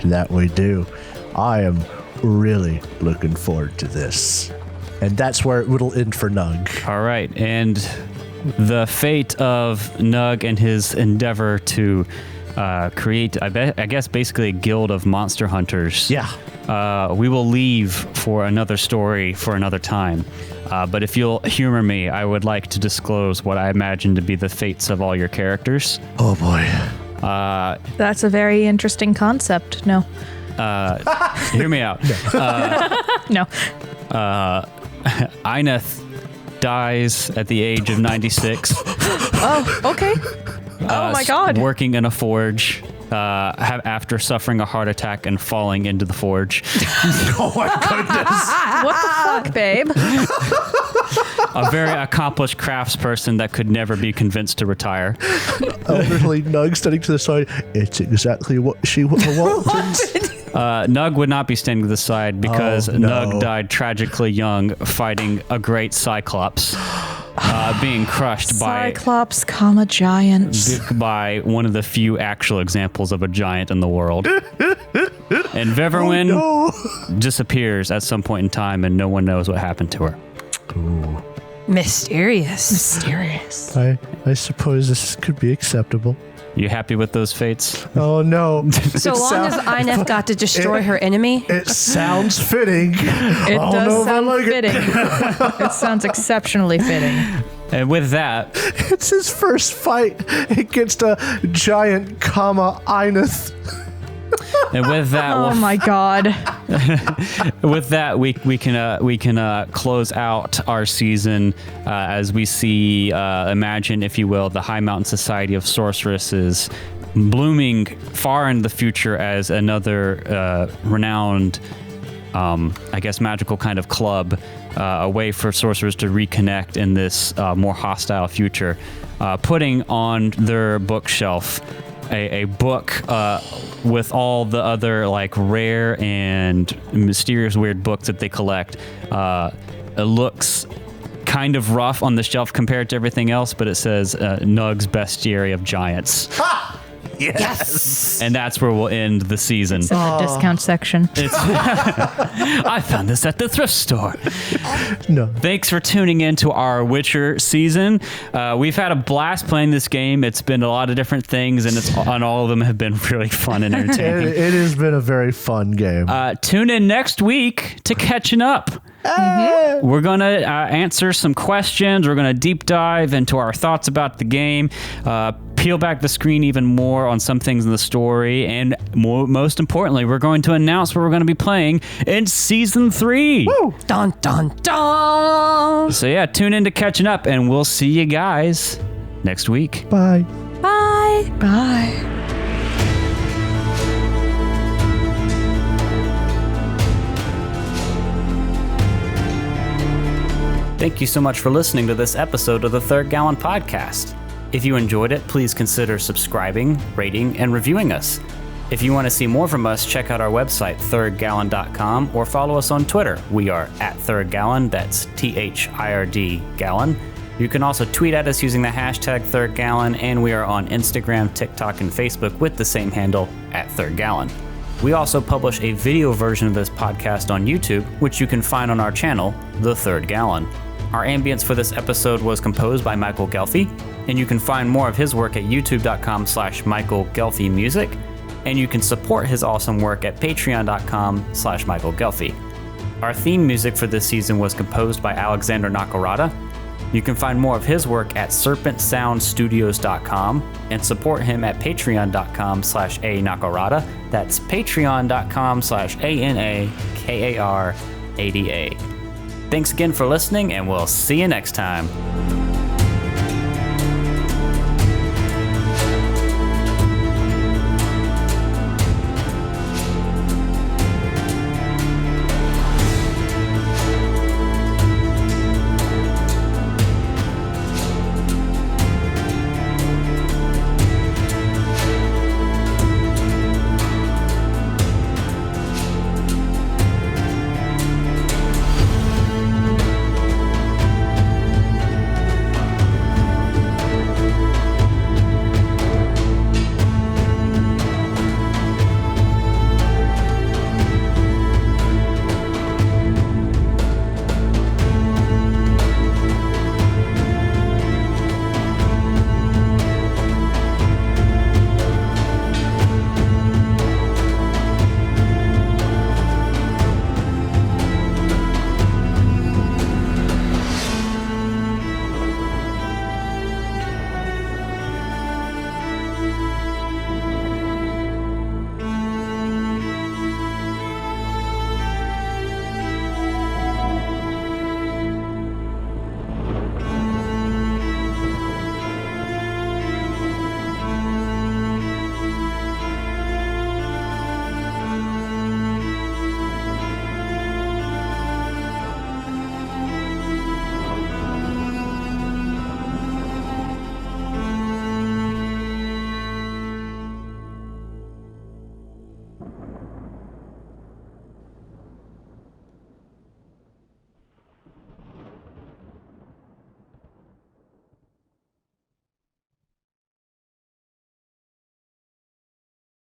S2: That we do. I am really looking forward to this. And that's where it'll end for Nug.
S5: All right, and the fate of Nug and his endeavor to create, I guess, basically a guild of monster hunters.
S2: Yeah.
S5: We will leave for another story for another time. But if you'll humor me, I would like to disclose what I imagine to be the fates of all your characters.
S2: Oh boy.
S3: That's a very interesting concept. No.
S5: Hear me out.
S3: No.
S5: Ineth dies at the age of 96.
S3: Oh, okay. Oh my god.
S5: Working in a forge. After suffering a heart attack and falling into the forge.
S2: Oh my goodness.
S3: What the fuck, babe?
S5: A very accomplished craftsperson that could never be convinced to retire.
S2: Elderly Nug standing to the side. It's exactly what she wanted.
S5: Nug would not be standing to the side because
S2: no.
S5: Nug died tragically young fighting a great Cyclops. Being crushed
S3: Cyclops, giant.
S5: by one of the few actual examples of a giant in the world. And Viverwin disappears at some point in time and no one knows what happened to her.
S2: Ooh.
S4: Mysterious.
S2: I suppose this could be acceptable.
S5: You happy with those fates?
S2: Oh no.
S4: So long as Inef got to destroy her enemy.
S2: It sounds fitting.
S3: It does sound fitting. It sounds exceptionally fitting.
S5: And with that,
S2: It's his first fight against a giant Ineth.
S5: and with that,
S3: Oh my god.
S5: with that, we can close out our season as we see, imagine, if you will, the High Mountain Society of Sorceresses blooming far into the future as another renowned, I guess, magical kind of club, a way for sorcerers to reconnect in this more hostile future, putting on their bookshelf a book with all the other rare and mysterious weird books that they collect. It looks kind of rough on the shelf compared to everything else, but it says Nug's Bestiary of Giants. And that's where we'll end the season.
S3: It's in the discount section.
S5: I found this at the thrift store.
S2: No.
S5: Thanks for tuning in to our Witcher season. We've had a blast playing this game. It's been a lot of different things, and all of them have been really fun and entertaining.
S2: It has been a very fun game.
S5: Tune in next week to Catching Up. We're going to answer some questions. We're going to deep dive into our thoughts about the game, peel back the screen even more on some things in the story, and most importantly, we're going to announce what we're going to be playing in Season 3.
S2: Woo!
S4: Dun, dun, dun.
S5: So yeah, tune in to Catching Up, and we'll see you guys next week.
S2: Bye.
S4: Bye.
S3: Bye.
S5: Thank you so much for listening to this episode of the Third Gallon Podcast. If you enjoyed it, please consider subscribing, rating, and reviewing us. If you want to see more from us, check out our website, thirdgallon.com, or follow us on Twitter. We are at Third Gallon, that's THIRD Gallon. You can also tweet at us using the hashtag Third Gallon, and we are on Instagram, TikTok, and Facebook with the same handle, at Third Gallon. We also publish a video version of this podcast on YouTube, which you can find on our channel, The Third Gallon. Our ambience for this episode was composed by Michael Ghelfi, and you can find more of his work at youtube.com/Michael Ghelfi Music, and you can support his awesome work at patreon.com/Michael Ghelfi. Our theme music for this season was composed by Alexander Nakarada. You can find more of his work at serpentsoundstudios.com and support him at patreon.com/A-Nakarada. That's patreon.com/ANAKARADA. Thanks again for listening, and we'll see you next time.